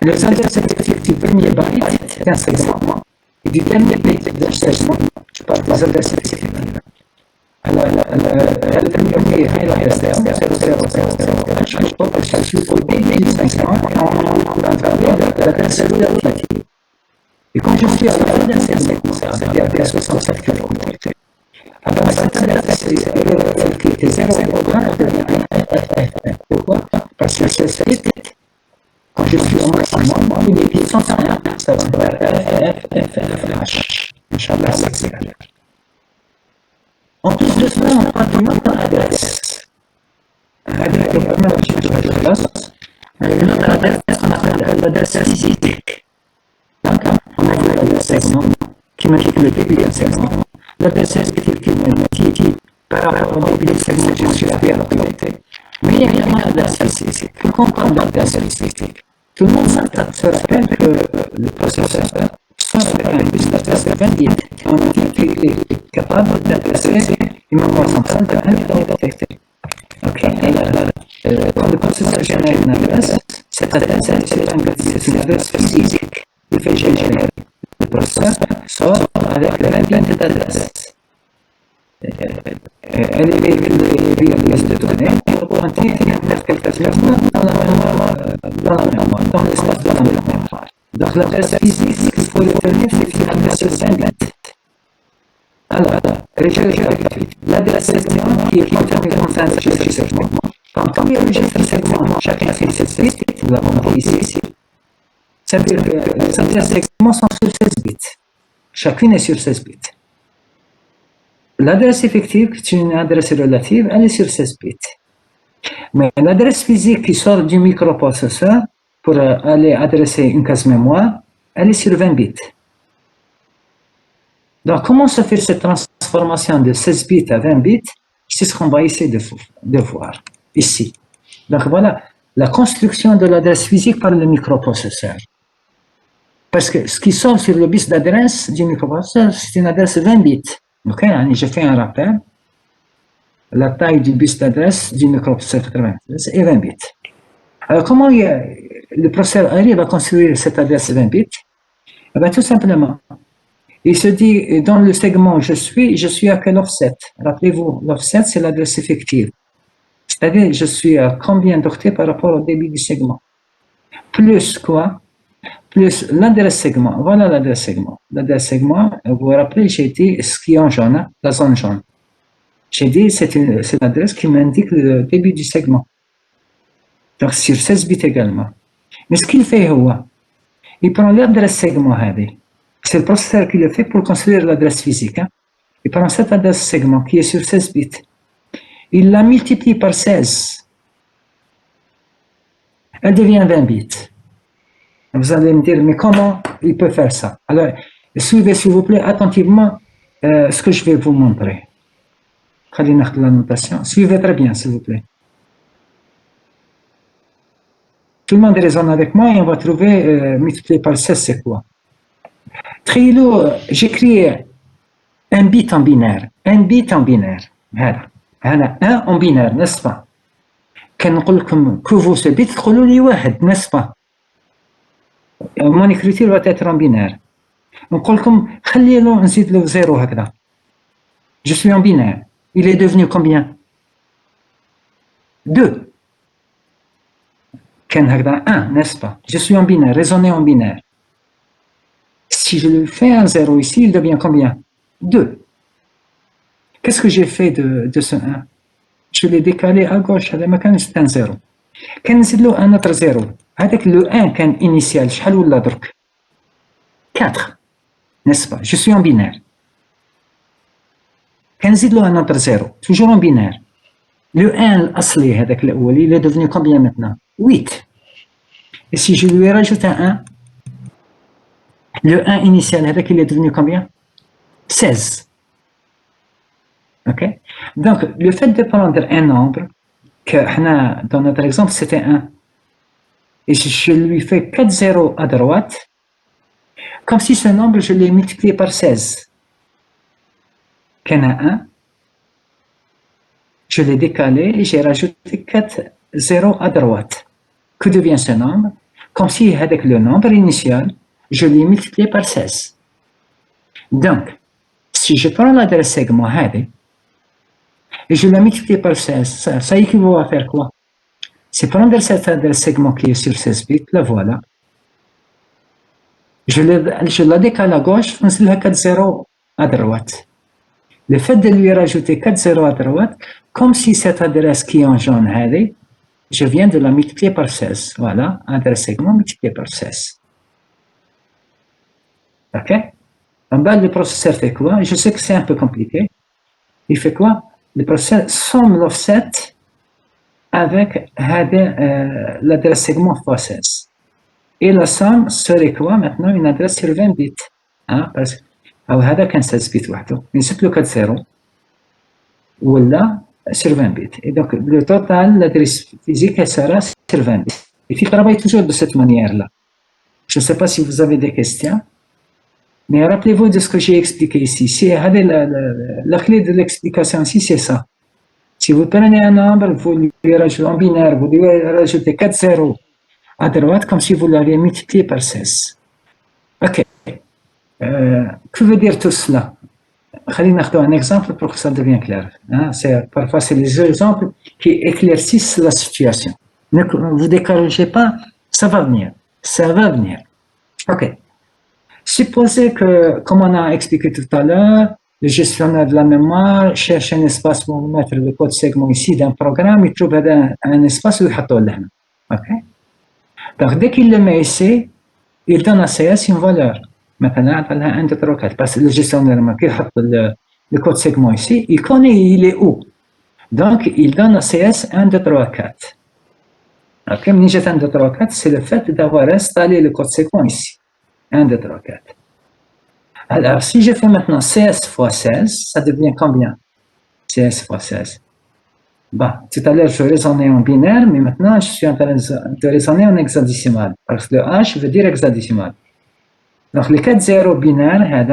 Les adresses effectives du premier byte d'un segment et du dernier byte d'un segment, je parle des adresses effectives. Alors, le premier est l'adresse 000, je suis au début du segment et on va parler de l'adresse relative. Et quand je suis à la fin d'un segment, c'est-à-dire 67 km, rajouter 0 au bras, ça devient FFF. Pourquoi? Parce que 16 bits, quand je suis au maximum, tous les bits sont 1, ça va faire FFFH. Inch'Allah, c'est clair. En plus de cela, on parle d'une autre adresse. Avec le premier objectif de classe, une autre adresse qu'on appelle l'adresse physique. Donc, on a vu l'adresse segment qui m'indique le début d'un segment. L'adresse physique qui m'indique par rapport au début du segment, je suis à la priorité. Mais il y a également l'adresse physique. Pour comprendre l'adresse physique, tout le monde se rappelle que le processeur sort avec un bus d'adresse de 20 bits qui ont dit qu'il est capable d'adresser une mémoire centrale de 1 bit détecté. Ok, quand le processeur génère une adresse, cette adresse c'est une adresse physique. Il fait générer. Le processeur sort avec le 20 bits d'adresse. Elle est véhiculée via les bases de données pour pointer une interprétation dans l'espace de la mémoire. Donc l'adresse physique, il faut retenir, c'est une adresse 20 bits. Alors, je récapitule. L'adresse segment qui est contenue dans un registre segment. Quand on dit registre segment, chacun fait 16 bits, nous l'avons dit ici. Ça veut dire que les adresses segments sont sur 16 bits. Chacune est sur 16 bits. L'adresse effective, qui est une adresse relative, elle est sur 16 bits. Mais l'adresse physique qui sort du microprocesseur pour aller adresser une case mémoire, elle est sur 20 bits. Donc, comment se fait cette transformation de 16 bits à 20 bits? C'est ce qu'on va essayer de voir ici. Donc, voilà la construction de l'adresse physique par le microprocesseur. Parce que ce qui sort sur le bus d'adresse du microprocesseur, c'est une adresse 20 bits. Ok, je fais un rappel. La taille du bus d'adresse du microprocesseur 93 est 20 bits. Alors, comment le processeur arrive à construire cette adresse 20 bits? Eh bien, tout simplement, il se dit, dans le segment où je suis à quel offset? Rappelez-vous, l'offset, c'est l'adresse effective. C'est-à-dire, je suis à combien d'octets par rapport au début du segment? Plus quoi? Plus l'adresse segment. Voilà l'adresse segment. L'adresse segment, vous vous rappelez, j'ai dit ce qui est en jaune, la zone jaune. J'ai dit, c'est l'adresse qui m'indique le début du segment. Donc, sur 16 bits également. Mais ce qu'il fait, il prend l'adresse segment. C'est le processeur qui le fait pour construire l'adresse physique. Il prend cette adresse segment qui est sur 16 bits. Il la multiplie par 16. Elle devient 20 bits. Vous allez me dire, mais comment il peut faire ça? Alors, suivez s'il vous plaît attentivement ce que je vais vous montrer. La notation. Suivez très bien s'il vous plaît. Tout le monde raisonne avec moi et on va trouver multiplié par 16 c'est quoi? Trillo, j'écris un bit en binaire. Un bit en binaire. Voilà. Voilà. Un en binaire, n'est-ce pas? كنقول لكم que vous ce bit تقولوا لي واحد, n'est-ce pas? Mon écriture va être en binaire. نقول لكم خلينا نزيد له زيرو هكذا. Je suis en binaire. Il est devenu combien? 2. كان هكذا 1, n'est-ce pas? Je suis en binaire, raisonner en binaire. Si je lui fais un 0 ici, il devient combien? 2. Qu'est-ce que j'ai fait de ce 1? Je l'ai décalé à gauche, c'est un 0. كنزيد له un autre 0. هذاك le 1 كان initial, شحال ولا درك؟ 4. N'est-ce pas? Je suis en binaire. كنزيد له un autre 0, toujours en binaire. Le 1 الأصلي هذاك الأول, il est devenu combien maintenant? 8. Et si je lui rajoute un 1, le 1 initial avec il est devenu combien? 16. Ok? Donc, le fait de prendre un nombre, que dans notre exemple c'était 1, et je lui fais 4 zéros à droite, comme si ce nombre je l'ai multiplié par 16. Qu'il y en a 1, je l'ai décalé et j'ai rajouté 4 zéros à droite. Que devient ce nombre? Comme si avec le nombre initial, je l'ai multiplié par 16. Donc, si je prends l'adresse segment et je la multiplie par 16, ça équivaut à faire quoi? C'est prendre cette adresse segment qui est sur 16 bits, la voilà. Je la décale à gauche, je la 4 zéros à droite. Le fait de lui rajouter 4 zéros à droite comme si cette adresse qui est en jaune, allez, je viens de la multiplier par 16. Voilà, adresse segment multiplié par 16. OK? En bas, le processeur fait quoi? Je sais que c'est un peu compliqué. Il fait quoi? Le processeur somme l'offset avec l'adresse segment fois 16. Et la somme serait quoi maintenant? Une adresse sur 20 bits. Hein? Parce que هذا كان 16 bits وحده. نسيت له كود 0 ولا sur 20 bits. Et donc, le total, l'adresse physique, elle sera sur 20 bits. Et puis, il travaille toujours de cette manière-là. Je ne sais pas si vous avez des questions, mais rappelez-vous de ce que j'ai expliqué ici. La clé de l'explication ici, c'est ça. Si vous prenez un nombre, vous lui rajoutez en binaire, vous lui rajoutez 4 zéros à droite, comme si vous l'aviez multiplié par 16. OK. Que veut dire tout cela? خلينا ناخذ un exemple pour que ça devienne clair. Hein? Parfois, c'est les exemples qui éclaircissent la situation. Ne vous découragez pas, ça va venir. Ça va venir. OK. Supposez que, comme on a expliqué tout à l'heure, le gestionnaire de la mémoire cherche un espace pour mettre le code segment ici d'un programme, il trouve un espace où il يحطه لهنا. OK. Donc, dès qu'il le met ici, il donne à CS une valeur. مثلا عطلها 1 2 3 4 parce que le gestionnaire لما كيحط le code segment ici, il connaît il est où. Donc, il donne à CS 1 2 3 4. OK, من جهة 1 2 3 4, c'est le fait d'avoir installé le code segment ici. 1 2 3 4. Alors, si je fais maintenant CS fois 16, ça devient combien? CS fois 16. Bah, tout à l'heure, je raisonnais en binaire, mais maintenant, je suis en train de raisonner en hexadécimal. Parce que le H veut dire hexadécimal. Donc, les 4 zéros binaires,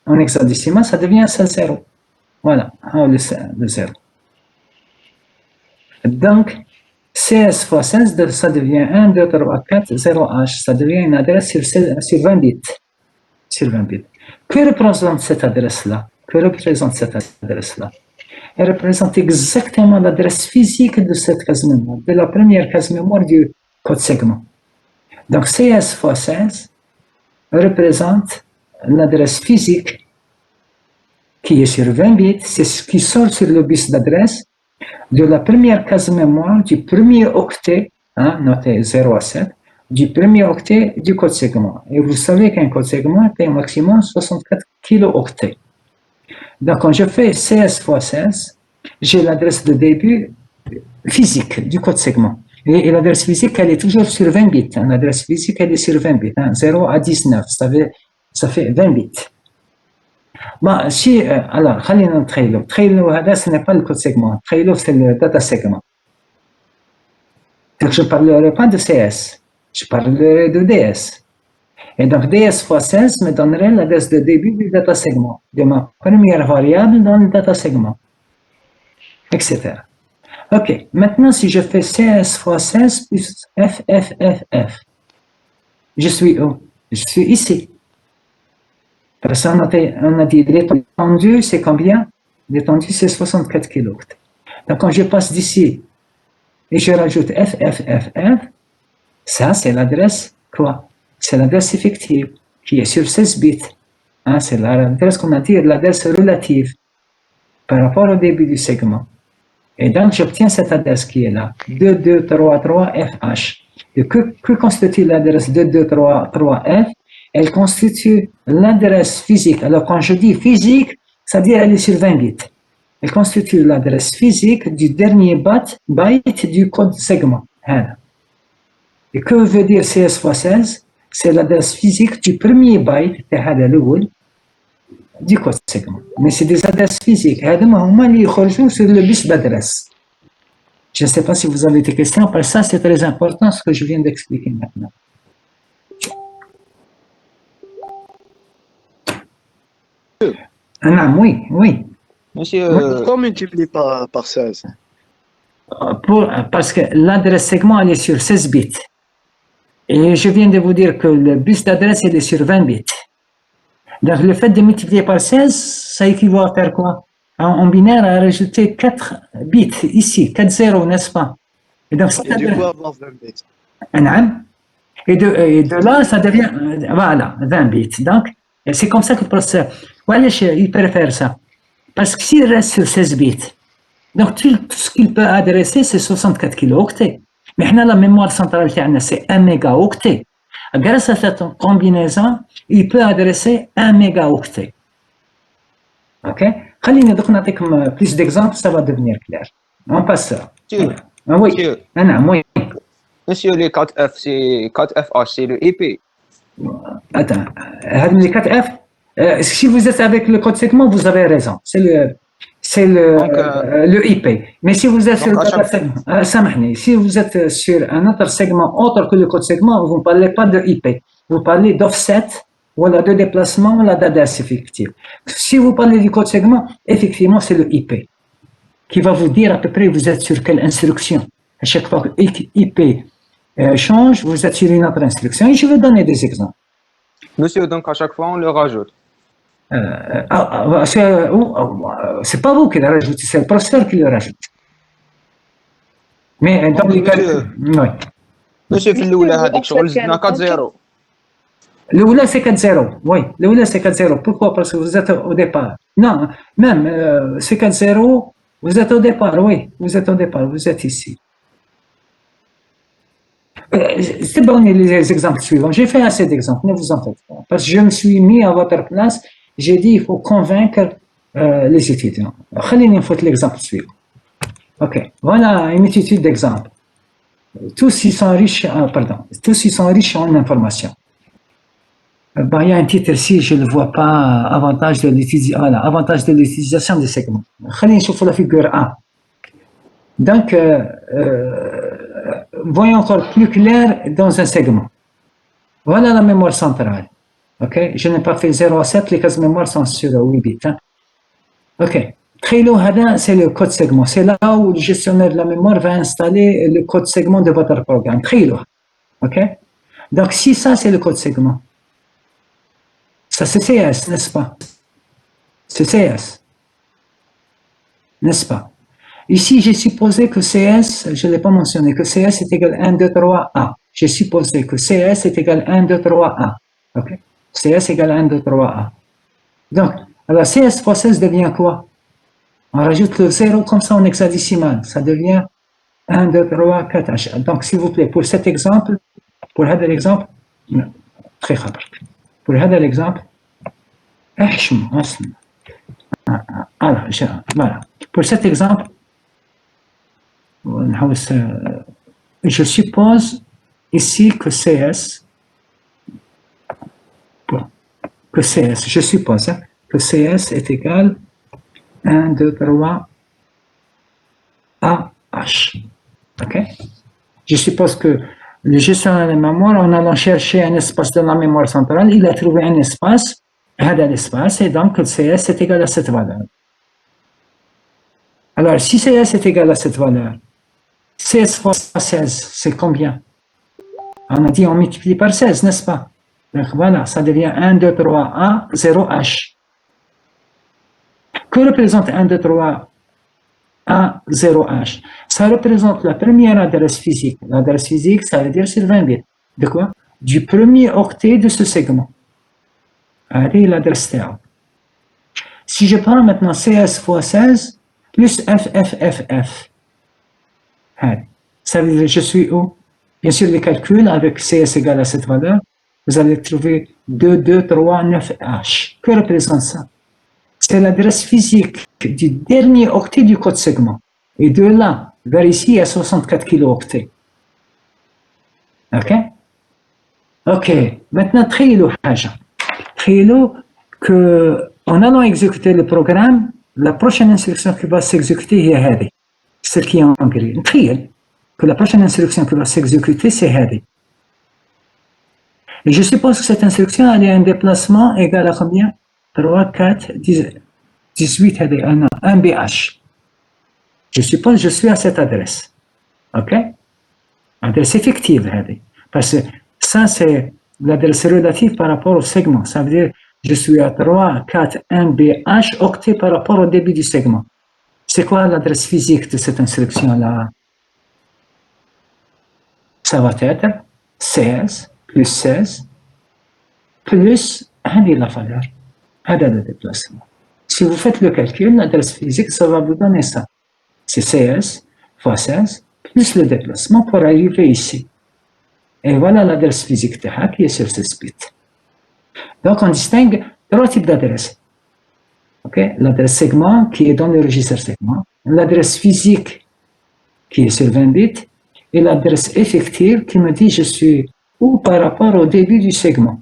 en hexadécimal, ça devient un seul zéro. Voilà, le 0. Donc, CS fois 16, ça devient 1, 2, 3, 4, 0H. Ça devient une adresse sur 20 bits. Sur 20 bits. Que représente cette adresse-là? Que représente cette adresse-là? Elle représente exactement l'adresse physique de cette case mémoire, de la première case mémoire du code segment. Donc, CS fois 16 représente l'adresse physique qui est sur 20 bits, c'est ce qui sort sur le bus d'adresse de la première case mémoire du premier octet, hein, noté 0 à 7, du premier octet du code segment. Et vous savez qu'un code segment est au maximum 64 kilo-octets. Donc, quand je fais CS fois 16, j'ai l'adresse de début physique du code segment. Et l'adresse physique, elle est toujours sur 20 bits. L'adresse physique, elle est sur 20 bits. Hein, 0 à 19, ça fait 20 bits. Bon, si, alors, خلينا نتخيلوا. تخيلوا, ce n'est pas le code segment. تخيلوا, c'est le data segment. Donc, je ne parlerai pas de CS. Je parlerai de DS. Et donc, DS fois 16 me donnerait l'adresse de début du data segment, de ma première variable dans le data segment, etc. OK. Maintenant, si je fais CS fois 16 plus FFFF, je suis où? Je suis ici. Parce qu'on a dit l'étendue, c'est combien? L'étendue, c'est 64 kilooctets. Donc, quand je passe d'ici et je rajoute FFFF, ça, c'est l'adresse quoi? C'est l'adresse effective qui est sur 16 bits. Hein, c'est l'adresse qu'on a dit, l'adresse relative par rapport au début du segment. Et donc, j'obtiens cette adresse qui est là, 2233 FH. Et que constitue l'adresse 2233F? Elle constitue l'adresse physique. Alors, quand je dis physique, ça veut dire qu'elle est sur 20 bits. Elle constitue l'adresse physique du dernier byte du code segment. Et que veut dire CS fois 16? C'est l'adresse physique du premier byte du code segment. Mais c'est des adresses physiques. Sur le bus d'adresse. Je ne sais pas si vous avez des questions, parce que ça, c'est très important ce que je viens d'expliquer maintenant. Oui. Monsieur, pourquoi multiplier par 16? Parce que l'adresse segment, elle est sur 16 bits. Et je viens de vous dire que le bus d'adresse, il est sur 20 bits. Donc, le fait de multiplier par 16, ça équivaut à faire quoi? En binaire, à rajouter 4 bits ici, 4 zéros, n'est-ce pas? Et donc, Et du coup, avoir 20 bits. Et de là, ça devient, voilà, 20 bits. Donc, c'est comme ça que le processeur, il préfère ça. Parce que s'il reste sur 16 bits, Donc, tout ce qu'il peut adresser, c'est 64 kilooctets. Mais la mémoire centrale, c'est 1 mégaoctet. Grâce à cette combinaison, il peut adresser 1 mégaoctet. OK? خليني donc نعطيكم plus d'exemples, ça va devenir clair. On passe ça. Monsieur, Ah oui. monsieur, Oui. monsieur, les 4F, c'est 4FH, c'est le EP. Attends, les 4F, si vous êtes avec le code segment, vous avez raison. C'est le IP. Mais si vous êtes sur le code segment, سامحني, si vous êtes sur un autre segment autre que le code segment, vous ne parlez pas de IP. Vous parlez d'offset, voilà, de déplacement, voilà, d'adresse effective. Si vous parlez du code segment, effectivement, c'est le IP qui va vous dire à peu près vous êtes sur quelle instruction. À chaque fois que IP change, vous êtes sur une autre instruction. Et je vais donner des exemples. Monsieur, donc à chaque fois, on le rajoute. C'est pas vous qui le rajoutez, c'est le professeur qui le rajoute. Mais dans les cas. Oui. Monsieur, في الأولى هذيك شغل زدنا 4-0. الأولى c'est 4-0. Oui, الأولى c'est 4-0. Pourquoi? Parce que vous êtes au départ. Non, même c'est 4-0, vous êtes au départ, oui. Vous êtes au départ, vous êtes ici. C'est bon les exemples suivants. J'ai fait assez d'exemples, ne vous en faites pas. Parce que je me suis mis à votre place, j'ai dit il faut convaincre les étudiants. خليني نفوت l'exemple suivant. Ok, voilà une multitude d'exemples. Tous ils sont riches en informations. Il y a un titre ici, je ne le vois pas, avantage de l'utilisation des segments. خلينا نشوفوا la figure A. Donc, voyons encore plus clair dans un segment. Voilà la mémoire centrale. Ok, je n'ai pas fait 0 à 7, les cases mémoire sont sur 8 bits. Hein. Ok, Trello, c'est le code segment. C'est là où le gestionnaire de la mémoire va installer le code segment de votre programme. Trello. Ok, donc si ça c'est le code segment, ça c'est CS, n'est-ce pas? C'est CS, n'est-ce pas? Ici, j'ai supposé que CS, je ne l'ai pas mentionné, que CS est égal à 1, 2, 3, A. J'ai supposé que CS est égal à 1, 2, 3, A. OK? CS égale 1, 2, 3, A. Donc, alors CS fois 16 devient quoi? On rajoute le 0 comme ça en hexadécimal. Ça devient 1, 2, 3, 4, H. Donc, s'il vous plaît, pour cet exemple, pour l'exemple, très rapide. Pour l'exemple, voilà. Pour cet exemple, je suppose ici que CS, je suppose que CS est égal à 1, 2, 3, AH. OK? Je suppose que le gestionnaire de mémoire, en allant chercher un espace dans la mémoire centrale, il a trouvé un espace, et donc CS est égal à cette valeur. Alors, si CS est égal à cette valeur, CS fois 16, c'est combien? On a dit on multiplie par 16, n'est-ce pas? Donc voilà, ça devient 1, 2, 3, A, 0, H. Que représente 1, 2, 3, A, 0, H? Ça représente la première adresse physique. L'adresse physique, ça veut dire sur 20 bits. De quoi? Du premier octet de ce segment. Allez, l'adresse TR. Si je prends maintenant CS fois 16, plus FFFF. Ça veut dire que je suis où? Bien sûr, les calculs avec CS égale à cette valeur, vous allez trouver 2, 2, 3, 9, H. Que représente ça? C'est l'adresse physique du dernier octet du code segment. Et de là, vers ici, il y a 64 kilooctets. OK? OK. Maintenant, Trello, en allant exécuter le programme, la prochaine instruction qui va s'exécuter est celle qui est en gris. Trello, que la prochaine instruction qui va s'exécuter, c'est Hadi. Et je suppose que cette instruction, elle est un déplacement égal à combien? 3, 4, 18, 1 BH. Je suppose que je suis à cette adresse. OK? Adresse effective, Hadi. Parce que ça, c'est l'adresse relative par rapport au segment. Ça veut dire je suis à 3, 4, 1 BH octet par rapport au début du segment. C'est quoi l'adresse physique de cette instruction-là? Ça va être 16 plus 16 plus la valeur, le déplacement. Si vous faites le calcul, l'adresse physique, ça va vous donner ça. c'est CS fois 16 plus le déplacement pour arriver ici. Et voilà l'adresse physique qui est sur ce bits. Donc, on distingue trois types d'adresses. Okay? L'adresse segment qui est dans le registre segment, l'adresse physique qui est sur 20 bits, et l'adresse effective qui me dit je suis où par rapport au début du segment.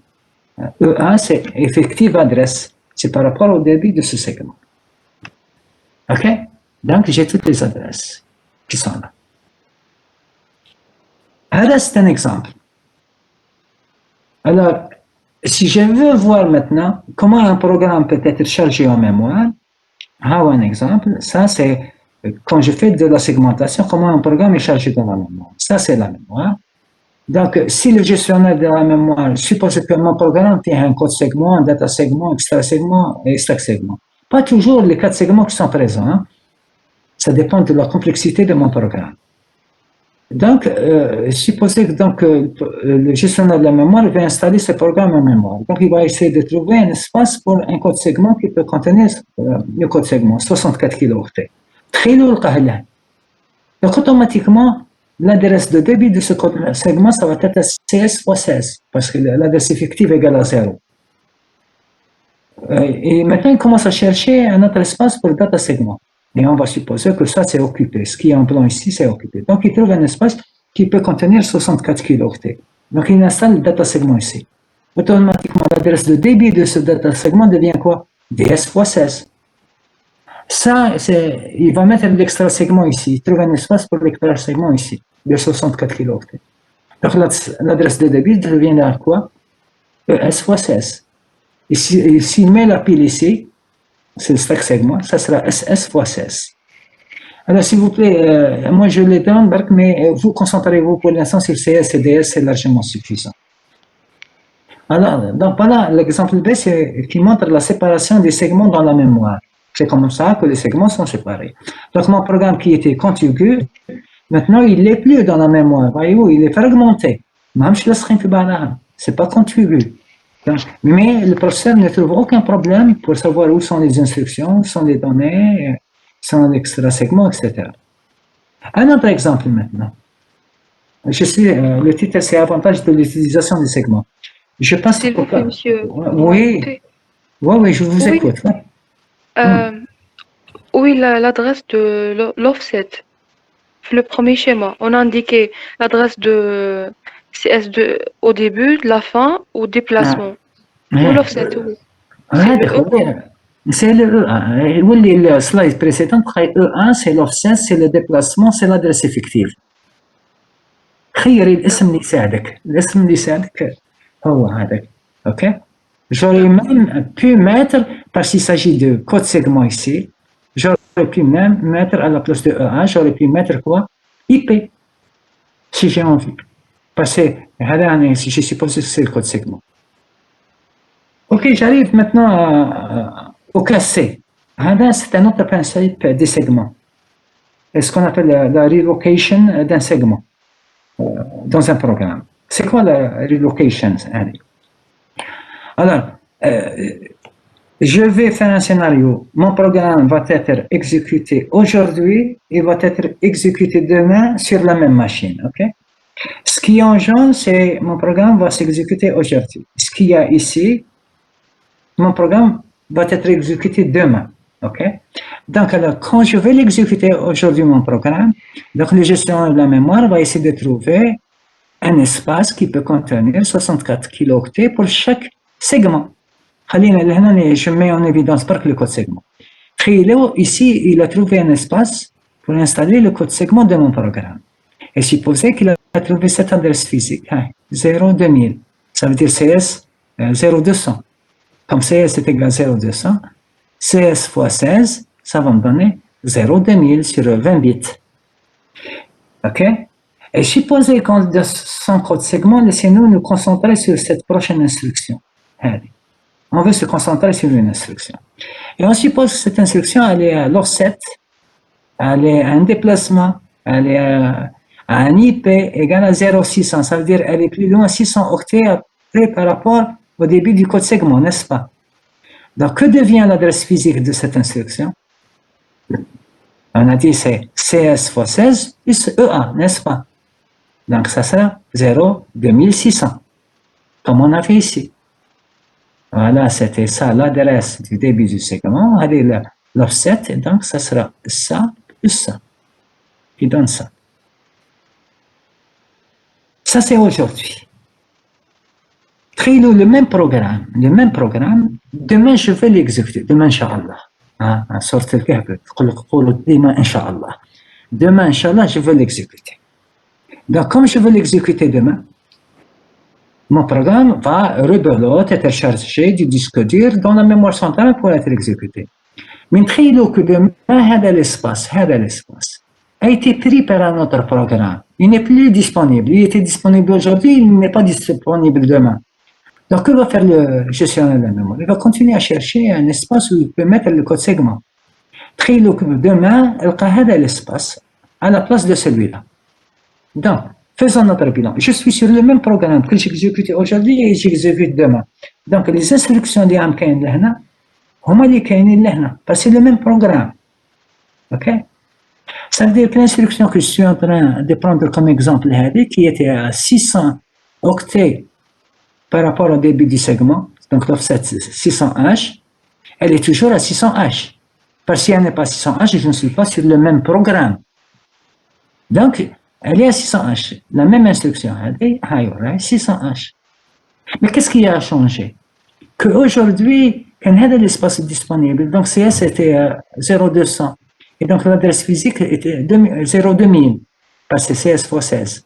E1, c'est effective adresse. C'est par rapport au début de ce segment. OK? Donc, j'ai toutes les adresses qui sont là. Alors, c'est un exemple. Alors, si je veux voir maintenant comment un programme peut être chargé en mémoire, un exemple, ça c'est quand je fais de la segmentation, comment un programme est chargé dans la mémoire. Ça c'est la mémoire. Donc, si le gestionnaire de la mémoire suppose que mon programme tient un code segment, un data segment, extra segment et stack segment. Pas toujours les 4 segments qui sont présents. Hein. Ça dépend de la complexité de mon programme. Donc, supposez que le gestionnaire de la mémoire va installer ce programme en mémoire. Donc, il va essayer de trouver un espace pour un code segment qui peut contenir le code segment, 64 kilooctets. Très lourd. Donc, automatiquement, l'adresse de débit de ce code segment, ça va être CS fois 16, parce que l'adresse effective est égale à 0. Et maintenant, il commence à chercher un autre espace pour le data segment. Et on va supposer que ça, c'est occupé. Ce qui est en blanc ici, c'est occupé. Donc, il trouve un espace qui peut contenir 64 kilooctets. Donc, il installe le data segment ici. Automatiquement, l'adresse de débit de ce data segment devient quoi? DS fois 16. Ça, il va mettre l'extra segment ici. Il trouve un espace pour l'extra segment ici, de 64 kilooctets. Donc, l'adresse de débit devient à quoi? ES fois 16. Et s'il met la pile ici, c'est le stack segment, ça sera SS fois 16. Alors, s'il vous plaît, moi je les donne, mais vous concentrez-vous pour l'instant sur CS et DS, c'est largement suffisant. Alors, donc voilà, l'exemple B, c'est qui montre la séparation des segments dans la mémoire. C'est comme ça que les segments sont séparés. Donc, mon programme qui était contigu, maintenant, il n'est plus dans la mémoire. Voyez-vous, il est fragmenté. Même si c'est pas contigu. Mais le processeur ne trouve aucun problème pour savoir où sont les instructions, où sont les données, où sont les extra segments, etc. Un autre exemple maintenant. Le titre, c'est Avantage de l'utilisation des segments. Je pense S'il vous plaît, monsieur. Oui, je vous écoute. Oui, l'adresse de l'offset. Le premier schéma, on a indiqué l'adresse de CS2 au début, de la fin, au déplacement. Ou l'offset, oui. C'est le E1. Oui, le slide précédent, E1, c'est l'offset, c'est le déplacement, c'est l'adresse effective. خيري الاسم اللي يساعدك. الاسم اللي يساعدك هو هذا. OK? J'aurais même pu mettre, parce qu'il s'agit de code segment ici, j'aurais pu même mettre à la place de E1, j'aurais pu mettre quoi? IP, si j'ai envie. Parce que je suppose que c'est le code segment. OK, j'arrive maintenant au cas C. C'est un autre principe des segments. C'est ce qu'on appelle la relocation d'un segment dans un programme. C'est quoi la relocation? Alors, je vais faire un scénario. Mon programme va être exécuté aujourd'hui et va être exécuté demain sur la même machine. OK? Ce qui est en jaune, c'est mon programme va s'exécuter aujourd'hui. Ce qu'il y a ici, mon programme va être exécuté demain. OK? Donc, alors, quand je vais l'exécuter aujourd'hui, mon programme, donc le gestionnaire de la mémoire va essayer de trouver un espace qui peut contenir 64 kilooctets pour chaque segment. Je mets en évidence le code segment. Ici, il a trouvé un espace pour installer le code segment de mon programme. Et supposez qu'il a trouvé cette adresse physique, 02000. Ça veut dire CS 0200. Comme CS est égal à 0200, CS fois 16, ça va me donner 02000 sur 20 bits. OK? Et supposez qu'en son code segment, laissez-nous nous concentrer sur cette prochaine instruction. Allez. On veut se concentrer sur une instruction. Et on suppose que cette instruction, elle est à l'offset, elle est à un déplacement, elle est à un IP égal à 0,600. Ça veut dire qu'elle est plus loin 600 octets après par rapport au début du code segment, n'est-ce pas? Donc, que devient l'adresse physique de cette instruction? On a dit c'est CS fois 16 plus EA, n'est-ce pas? Donc ça sera 0,2600, comme on a fait ici. Voilà, c'était ça l'adresse du début du segment. Allez, l'offset, et donc ça sera ça plus ça, qui donne ça. Ça, c'est aujourd'hui. Trilou, le même programme, demain, je vais l'exécuter. Demain, Inch'Allah. Sorte le câble. Inch'Allah. Demain, Inch'Allah, je vais l'exécuter. Donc, comme je veux l'exécuter demain, mon programme va rebelote, être chargé du disque dur dans la mémoire centrale pour être exécuté. Mais trilou que demain, l'espace a été pris par un autre programme. Il n'est plus disponible. Il était disponible aujourd'hui, il n'est pas disponible demain. Donc, que va faire le gestionnaire de la mémoire? Il va continuer à chercher un espace où il peut mettre le code segment. Trilou que demain, il a l'espace à la place de celui-là. Donc, faisons notre bilan. Je suis sur le même programme que j'exécute aujourd'hui et j'exécute demain. Donc, les instructions des Amkain Lehna, huma li kainin Lehna, parce que c'est le même programme. OK? Ça veut dire que l'instruction que je suis en train de prendre comme exemple, qui était à 600 octets par rapport au début du segment, donc l'offset 600H, elle est toujours à 600H. Parce que si elle n'est pas 600H, je ne suis pas sur le même programme. Donc, elle est à 600H. La même instruction, elle est à 600H. Mais qu'est-ce qui a changé? Qu'aujourd'hui, quand elle a l'espace disponible, donc CS était à 0200. Et donc l'adresse physique était 02000, parce que c'est CS fois 16.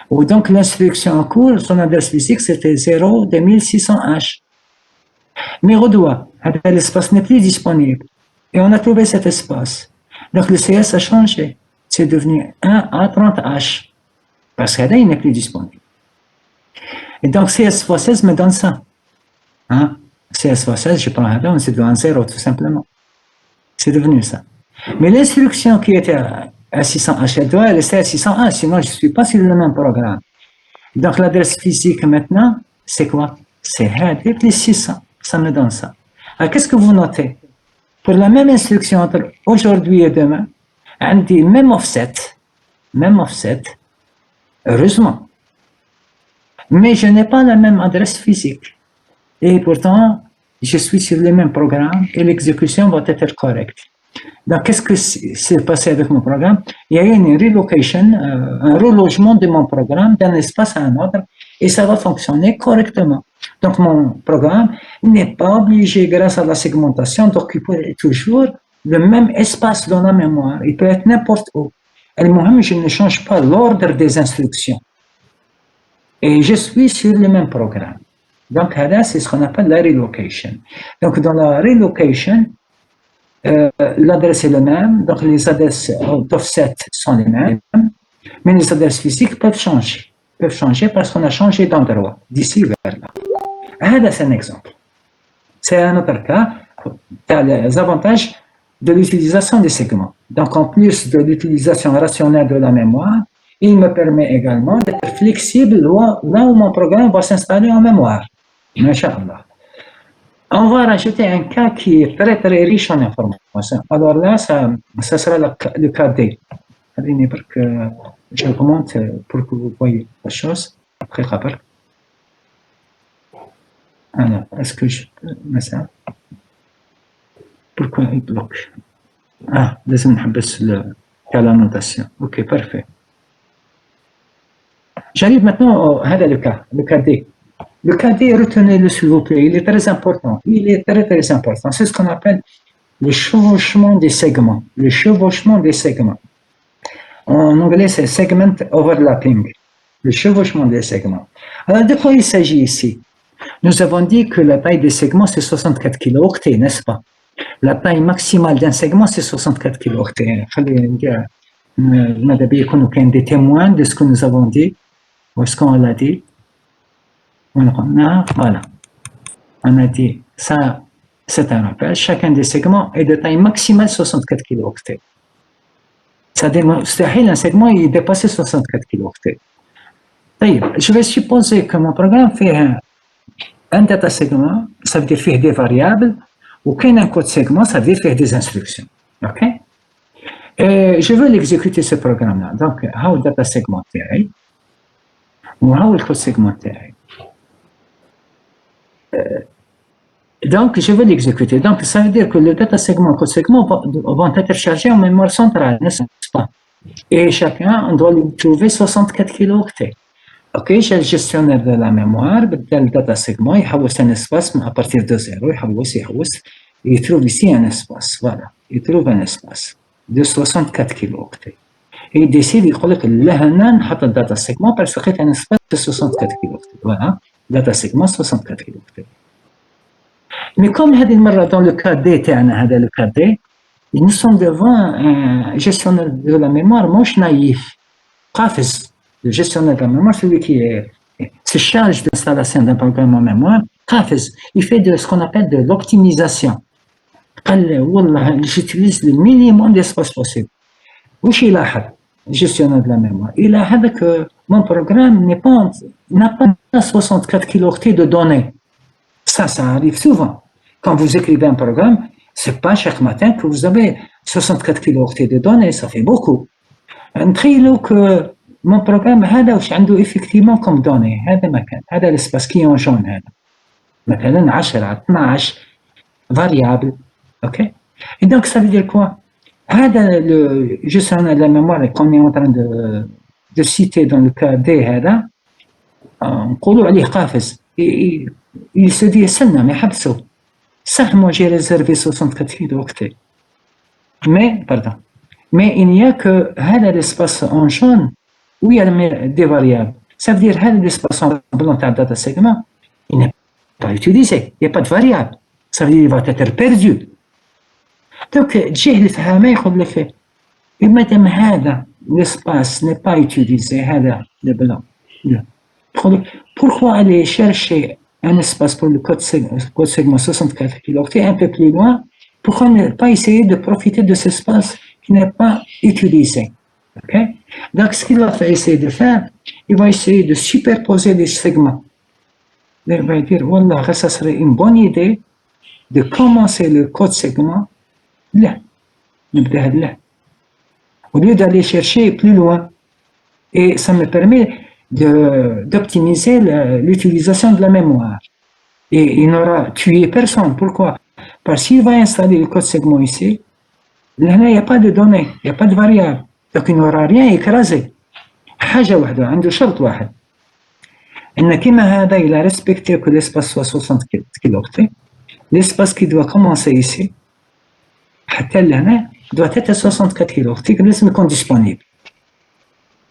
Ou donc l'instruction en cours, son adresse physique, c'était 02600H. Mais au doigt, l'espace n'est plus disponible. Et on a trouvé cet espace. Donc le CS a changé. C'est devenu 1 à 30H. Parce qu'il n'est plus disponible. Et donc CS fois 16 me donne ça. CS fois 16, je prends un 1, c'est devenu un 0 tout simplement. C'est devenu ça. Mais l'instruction qui était à 600H, elle doit rester à 600H, sinon je ne suis pas sur le même programme. Donc l'adresse physique maintenant, c'est quoi? C'est HAD plus 600. Ça me donne ça. Alors qu'est-ce que vous notez? Pour la même instruction entre aujourd'hui et demain, on dit même offset, heureusement. Mais je n'ai pas la même adresse physique. Et pourtant, je suis sur le même programme et l'exécution va être correcte. Donc, qu'est-ce que s'est passé avec mon programme? Il y a eu une relocation, un relogement de mon programme d'un espace à un autre et ça va fonctionner correctement. Donc, mon programme n'est pas obligé, grâce à la segmentation, d'occuper toujours le même espace dans la mémoire. Il peut être n'importe où. Et moi-même, je ne change pas l'ordre des instructions. Et je suis sur le même programme. Donc, c'est ce qu'on appelle la relocation. Donc, dans la relocation, l'adresse est la même, donc les adresses d'offset sont les mêmes, mais les adresses physiques peuvent changer. Parce qu'on a changé d'endroit, d'ici vers là. C'est un exemple. C'est un autre cas. Tu as les avantages de l'utilisation des segments. Donc, en plus de l'utilisation rationnelle de la mémoire, il me permet également d'être flexible là où mon programme va s'installer en mémoire. Inch'Allah. On va rajouter un cas qui est très très riche en informations. Alors là, ça sera le cas D. Je remonte pour que vous voyez la chose. Après, alors, est-ce que je peux mettre ça? Pourquoi il bloque? لازم نحبس cas la notation. Ok, parfait. J'arrive maintenant au cas D. Le cas D, retenez-le s'il vous plaît, il est très important. Il est très très important. C'est ce qu'on appelle le chevauchement des segments. Le chevauchement des segments. En anglais, c'est segment overlapping. Le chevauchement des segments. Alors, de quoi il s'agit ici? Nous avons dit que la taille des segments, c'est 64 kilooctets, n'est-ce pas? La taille maximale d'un segment, c'est 64 kilooctets. Il y a des témoins de ce que nous avons dit. Où est-ce qu'on l'a dit? Voilà. On a dit, ça, c'est un rappel. Chacun des segments est de taille maximale 64 kilooctets. Ça démontre un segment, il dépasse 64 kilooctets. Je vais supposer que mon programme fait un data segment, ça veut dire faire des variables, ou qu'un code segment, ça veut dire faire des instructions. OK? Et je veux l'exécuter ce programme-là. Donc, how data segment تاعي و how le code segment تاعي. Donc, je veux l'exécuter. Donc, ça veut dire que le data segment, code segment vont être chargés en mémoire centrale, n'est-ce pas? Et chacun, on doit lui trouver 64 kilooctets. Ok, j'ai le gestionnaire de la mémoire, le data segment, il y a un espace à partir de 0, il trouve ici un espace, voilà, il trouve un espace de 64 kilooctets. Et il décide, il dit que là, on a le data segment parce qu'il y a un espace de 64 kilooctets. Voilà, data segment 64 kilooctets. Mais comme dans le cas D, le cas D, nous sommes devant un gestionnaire de la mémoire moche naïf. Qafez, le gestionnaire de la mémoire, celui qui se charge d'installation d'un programme en mémoire, Qafez, il fait de ce qu'on appelle de l'optimisation. J'utilise le minimum d'espace possible. Où il a le gestionnaire de la mémoire? Il a que mon programme n'a pas 64 kilooctets de données. Ça arrive souvent. Quand vous écrivez un programme, c'est pas chaque matin que vous avez 64 kilooctets de données, ça fait beaucoup. نتخيلوا que mon programme هذا واش عنده effectivement comme données هذا مكان هذا l'espace qui est en jaune هذا مثلا 10 12 variable ok et donc ça veut dire quoi هذا le gestionnaire de la mémoire qu'on est en train de citer dans le cas D هذا نقولوا عليه قافز il se dit استنى ما يحبسوا صح moi j'ai réservé 64 kilooctets mais il n'y a que l'espace en jaune où il y a des variables. Ça veut dire que l'espace en blanc de data segment, il n'est pas utilisé. Il n'y a pas de variable. Ça veut dire qu'il va être perdu. Donc, j'ai le fameux qui dit que l'espace n'est pas utilisé, le blanc. Pourquoi aller chercher un espace pour le code segment 64 kilooctets un peu plus loin? Pourquoi ne pas essayer de profiter de cet espace qui n'est pas utilisé. Okay? Donc, ce qu'il va essayer de faire, il va essayer de superposer les segments. Il va dire, voilà, ça serait une bonne idée de commencer le code segment là. Au lieu d'aller chercher plus loin. Et ça me permet d'optimiser l'utilisation de la mémoire. Et il n'aura tué personne. Pourquoi? Parce qu'il va installer le code segment ici. Là, il n'y a pas de données, il n'y a pas de variables. Donc, il n'aura rien écrasé. حاجة واحدة, عنده شرط واحد. إن كما هذا, il a respecté que l'espace soit 60 kilooctets. L'espace qui doit commencer ici, حتى لهنا, doit être 64 kilooctets, لازم يكون disponible.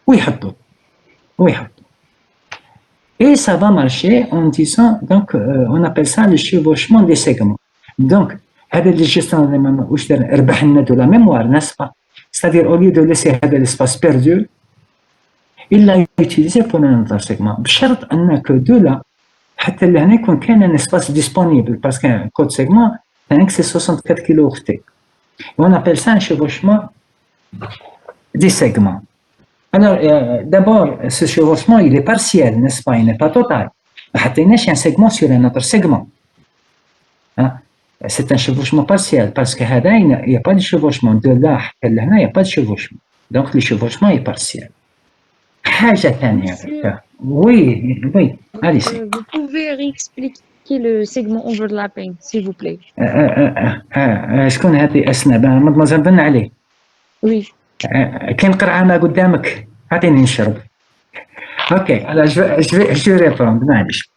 ويحطوا. Et ça va marcher en disant, donc, on appelle ça le chevauchement des segments. Donc, هذا اللي gestionnaire de la mémoire واش دار ربح لنا de la mémoire n'est-ce pas c'est-à-dire au lieu de laisser هذا l'espace perdu il l'a utilisé pour un autre segment بشرط ان que de là حتى لهنا يكون كان un espace disponible parce qu'un code segment c'est 64 kilooctets on appelle ça un chevauchement des segments alors d'abord ce chevauchement il est partiel n'est-ce pas il n'est pas total ما حطيناش un segment sur un autre segment c'est un chevauchement partiel parce que il n'y a pas de chevauchement de là il n'y a pas de chevauchement donc le chevauchement est partiel حاجة ثانية oui allez vous pouvez réexpliquer le segment overlapping s'il vous plaît شكون هذه أسنى مدمزال بن علي oui كاين قرعانة قدامك أعطيني نشرب ok alors je vais répondre معليش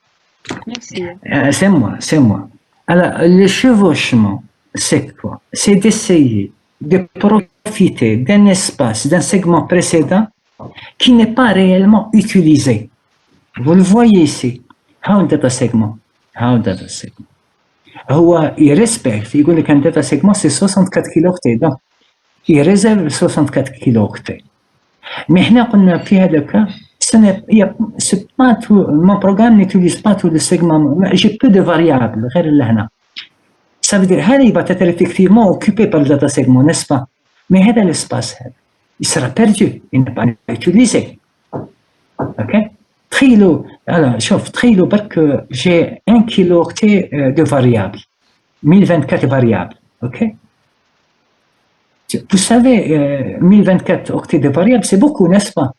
merci c'est moi Alors, le chevauchement, c'est quoi? C'est d'essayer de profiter d'un espace, d'un segment précédent qui n'est pas réellement utilisé. Vous le voyez ici. How data segment? Il respecte, il dit qu'un data segment c'est 64 kilooctets, donc il réserve 64 kilooctets. Mais nous avons في هذا cas, c'est pas tout, mon programme n'utilise pas tout le segment, j'ai peu de variables, ça veut dire qu'il va être effectivement occupé par le data segment, n'est-ce pas? Mais l'espace, il sera perdu, il n'est pas utilisé. Ok? تخيلوا برك j'ai 1 kilooctet de variables, 1024 variables, ok? Vous savez, 1024 octets de variables, c'est beaucoup, n'est-ce pas?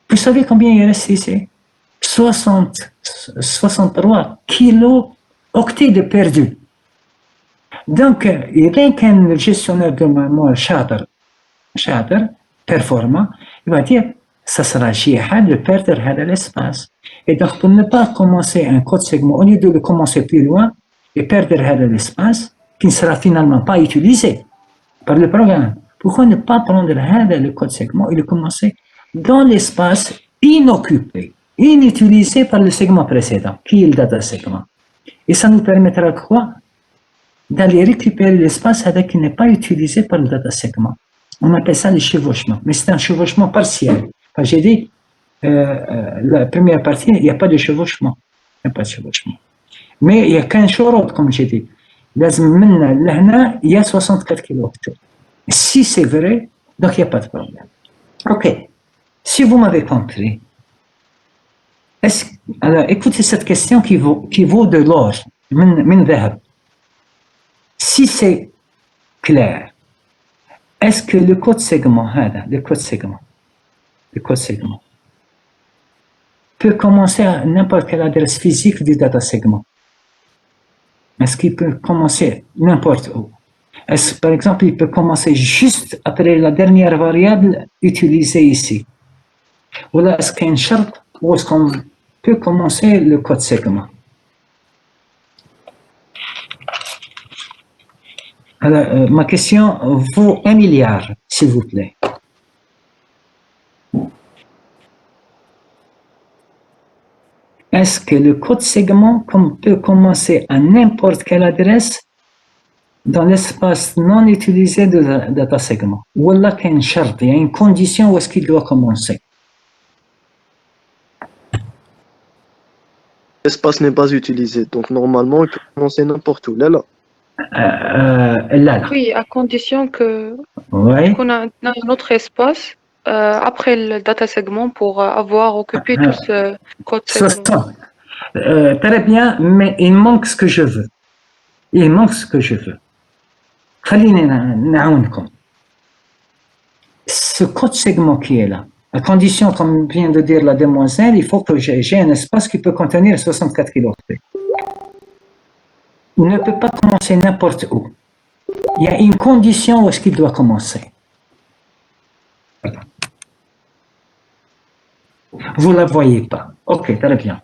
Vous savez combien il reste ici? 63 kilos octets de perdus. Donc, il qu'un gestionnaire de mémoire شاطر, performant, il va dire, ça sera jihad de perdre l'espace. Et donc, pour ne pas commencer un code segment, au lieu de le commencer plus loin et perdre l'espace, qui ne sera finalement pas utilisé par le programme, pourquoi ne pas prendre le code segment et le commencer dans l'espace inoccupé, inutilisé par le segment précédent, qui est le data segment. Et ça nous permettra quoi? D'aller récupérer l'espace qui n'est pas utilisé par le data segment. On appelle ça le chevauchement, mais c'est un chevauchement partiel. Enfin, j'ai dit, la première partie, il n'y a pas de chevauchement. Il n'y a pas de chevauchement. Mais il y a qu'un shorot, comme j'ai dit. Il y a 64 kilooctets. Si c'est vrai, donc il n'y a pas de problème. Ok. Si vous m'avez compris, alors écoutez cette question qui vaut de l'or, min dhahab. Si c'est clair, est-ce que le code segment peut commencer à n'importe quelle adresse physique du data segment? Est-ce qu'il peut commencer n'importe où? Est-ce, par exemple, il peut commencer juste après la dernière variable utilisée ici? Ou là, est-ce qu'il y a une charte ou est-ce qu'on peut commencer le code segment? Alors, ma question vaut 1 milliard, s'il vous plaît. Est-ce que le code segment peut commencer à n'importe quelle adresse dans l'espace non utilisé de data segment? Ou là, il y a une charte, il y a une condition où est-ce qu'il doit commencer? L'espace n'est pas utilisé, donc normalement, il peut commencer n'importe où. Là. Oui, à condition qu'on a un autre espace après le data segment pour avoir occupé tout ce code segment. Très bien, mais il manque ce que je veux. Ce code segment qui est là, à condition, comme vient de dire la demoiselle, il faut que j'ai un espace qui peut contenir 64 kilooctets. Il ne peut pas commencer n'importe où. Il y a une condition où est-ce qu'il doit commencer. Vous ne la voyez pas. Ok, très bien.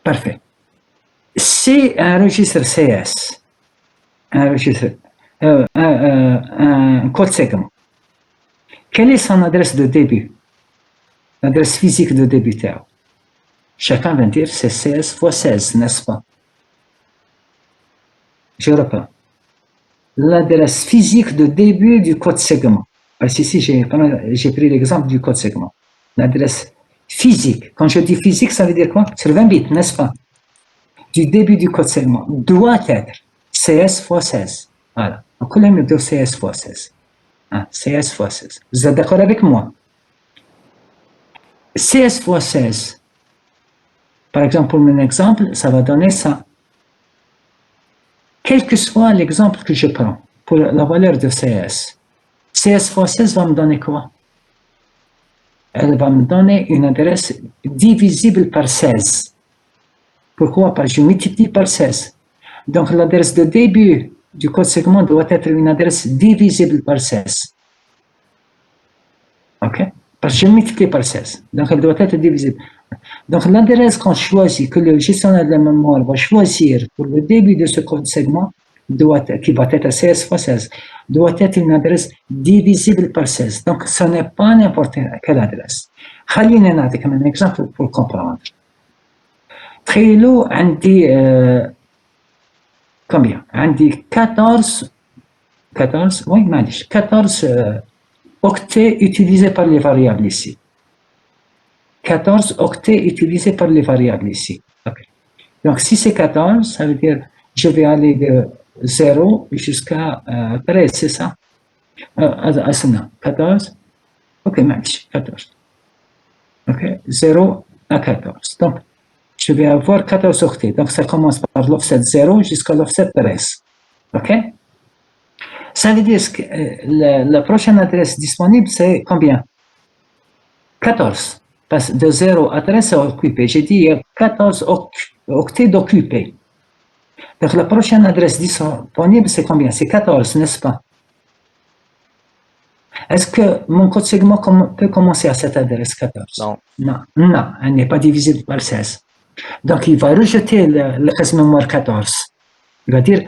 Parfait. C'est un registre CS, un code segment. Quelle est son adresse de début? L'adresse physique de début. Chacun va dire c'est CS fois 16, n'est-ce pas? Je reprends. L'adresse physique de début du code segment. Parce qu'ici, j'ai pris l'exemple du code segment. L'adresse physique. Quand je dis physique, ça veut dire quoi? Sur 20 bits, n'est-ce pas? Du début du code segment doit être CS fois 16. Voilà. Donc, on me dit CS fois 16. CS fois 16. Vous êtes d'accord avec moi? CS fois 16. Par exemple, pour mon exemple, ça va donner ça. Quel que soit l'exemple que je prends pour la valeur de CS, CS fois 16 va me donner quoi? Elle va me donner une adresse divisible par 16. Pourquoi? Parce que je multiplie par 16. Donc l'adresse de début du code segment doit être une adresse divisible par 16. OK? Parce que je multiplie par 16. Donc elle doit être divisible. Donc l'adresse qu'on choisit, que le gestionnaire de la mémoire va choisir pour le début de ce code segment, qui va être 16 fois 16, doit être une adresse divisible par 16. Donc ce n'est pas n'importe quelle adresse. خليني نعطيكم un exemple pour comprendre. تخيلوا عندي combien? عندي 14 octets utilisés par les variables ici. 14 octets utilisés par les variables ici. Okay. Donc, si c'est 14, ça veut dire je vais aller de 0 jusqu'à 13, c'est ça? 14. Ok, match, 14. Ok, 0 à 14. Donc, je vais avoir 14 octets. Donc, ça commence par l'offset 0 jusqu'à l'offset 13. Ok? Ça veut dire que la prochaine adresse disponible, c'est combien? 14. Parce que de 0 à 13, c'est occupé. J'ai dit il y a 14 octets d'occupés. Donc la prochaine adresse disponible, c'est combien? C'est 14, n'est-ce pas? Est-ce que mon code segment peut commencer à cette adresse 14? Non. Non, non, elle n'est pas divisible par 16. Donc il va rejeter la case mémoire 14. Il va dire,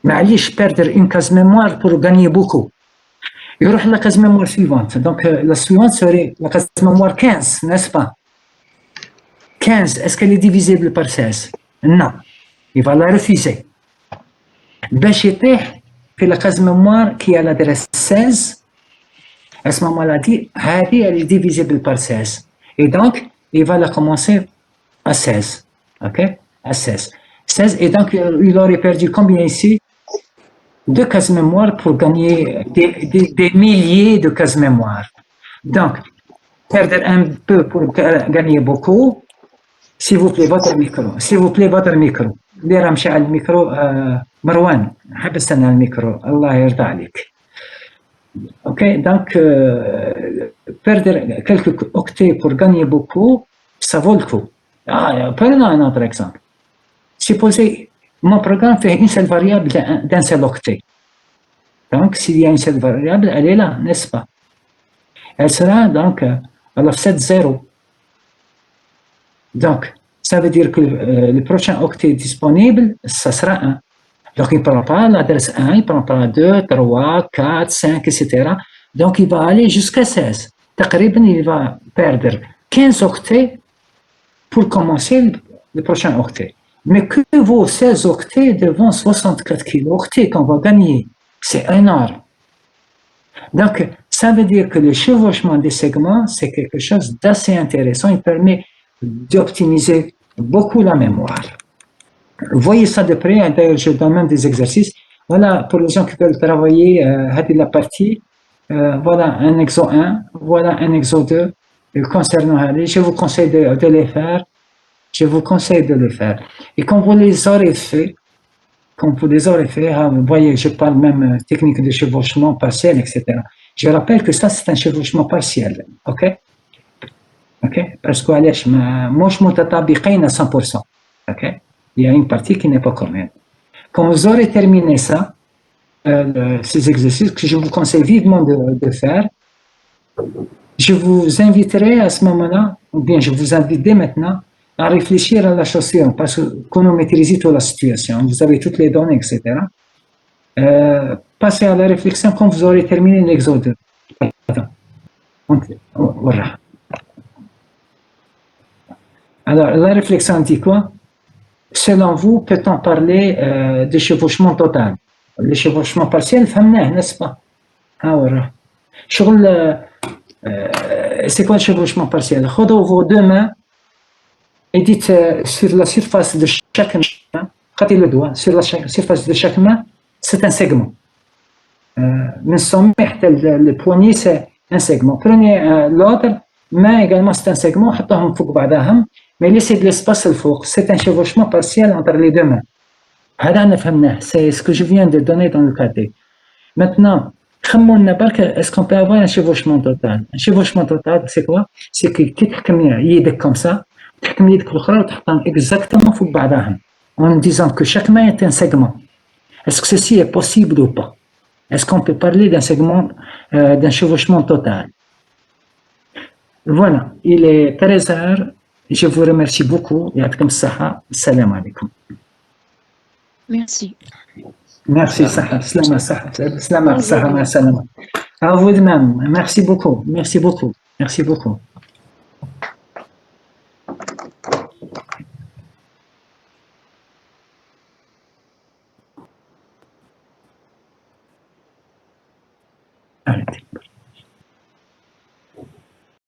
معليش perdre une case mémoire pour gagner beaucoup. يروح la case mémoire suivante. Donc la suivante serait la case mémoire 15, n'est-ce pas? 15, est-ce qu'elle est divisible par 16? Non. Il va la refuser. باش يطيح في la case mémoire qui a l'adresse 16, à ce moment-là, dit, elle est divisible par 16. Et donc, il va la commencer à 16. OK? À 16. 16, et donc, il aurait perdu combien ici? 2 cases mémoire pour gagner des milliers de cases mémoire. Donc, perdre un peu pour gagner beaucoup. S'il vous plaît, votre micro. S'il vous plaît, votre micro. اللي راه مشى على الميكرو مروان حبست انا الميكرو الله يرضى عليك. Ok, donc perdre quelques octets pour gagner beaucoup, ça vaut le coup. Prenons un autre exemple. Supposez mon programme fait une seule variable d'un seul octet. Donc, s'il y a une seule variable, elle est là, n'est-ce pas? Elle sera donc à l'offset 0. Donc, ça veut dire que le prochain octet disponible, ça sera 1. Donc, il ne prend pas l'adresse 1, il ne prend pas 2, 3, 4, 5, etc. Donc, il va aller jusqu'à 16. Taqriban, il va perdre 15 octets pour commencer le prochain octet. Mais que vaut 16 octets devant 64 kilooctets qu'on va gagner? C'est énorme. Donc, ça veut dire que le chevauchement des segments, c'est quelque chose d'assez intéressant. Il permet d'optimiser beaucoup la mémoire. Voyez ça de près, d'ailleurs je donne même des exercices. Voilà, pour les gens qui veulent travailler la partie, voilà un exo 1, voilà un exo 2 concernant Hadi. Je vous conseille de les faire. Je vous conseille de le faire. Et quand vous les aurez fait, vous voyez, je parle même technique de chevauchement partiel, etc. Je rappelle que ça, c'est un chevauchement partiel. OK? OK? Parce que moi, je monte à 100%. OK? Il y a une partie qui n'est pas commune. Quand vous aurez terminé ça, ces exercices que je vous conseille vivement de faire, je vous inviterai à ce moment-là, ou bien je vous invite dès maintenant, à réfléchir à la chose suivante, parce que nous maîtrisons toute la situation, vous avez toutes les données, etc. Passez à la réflexion quand vous aurez terminé l'exode. Voilà. Alors, la réflexion dit quoi? Selon vous, peut-on parler de chevauchement total? Le chevauchement partiel, n'est-ce pas? Ah, voilà. C'est quoi le chevauchement partiel? Prenez vos deux mains et dites sur la surface de chaque main, prenez le doigt, sur la surface de chaque main, c'est un segment. من الصميم حتى le poignet, c'est un segment. Prenez l'autre main également, c'est un segment, حطوهم فوق بعضهم, mais laissez de l'espace الفوق. C'est un chevauchement partiel entre les deux mains. هذا أنا فهمناه. C'est ce que je viens de donner dans le cadet. Maintenant, est-ce qu'on peut avoir un chevauchement total? Un chevauchement total, c'est quoi? C'est que كي تحكم يدك comme ça, تحكم يدك الأخرى وتحطهم exactement فوق بعضهم, en disant que chaque main est un segment. Est-ce que ceci est possible ou pas? Est-ce qu'on peut parler d'un segment, d'un chevauchement total? Voilà, il est 13h. Je vous remercie beaucoup. يعطيكم الصحة. السلام عليكم. Merci. Merci, Saha. Slama, Saha. Slama, Saha, ma salama. À vous de même. Merci beaucoup. Merci beaucoup. Merci beaucoup. Arrêtez.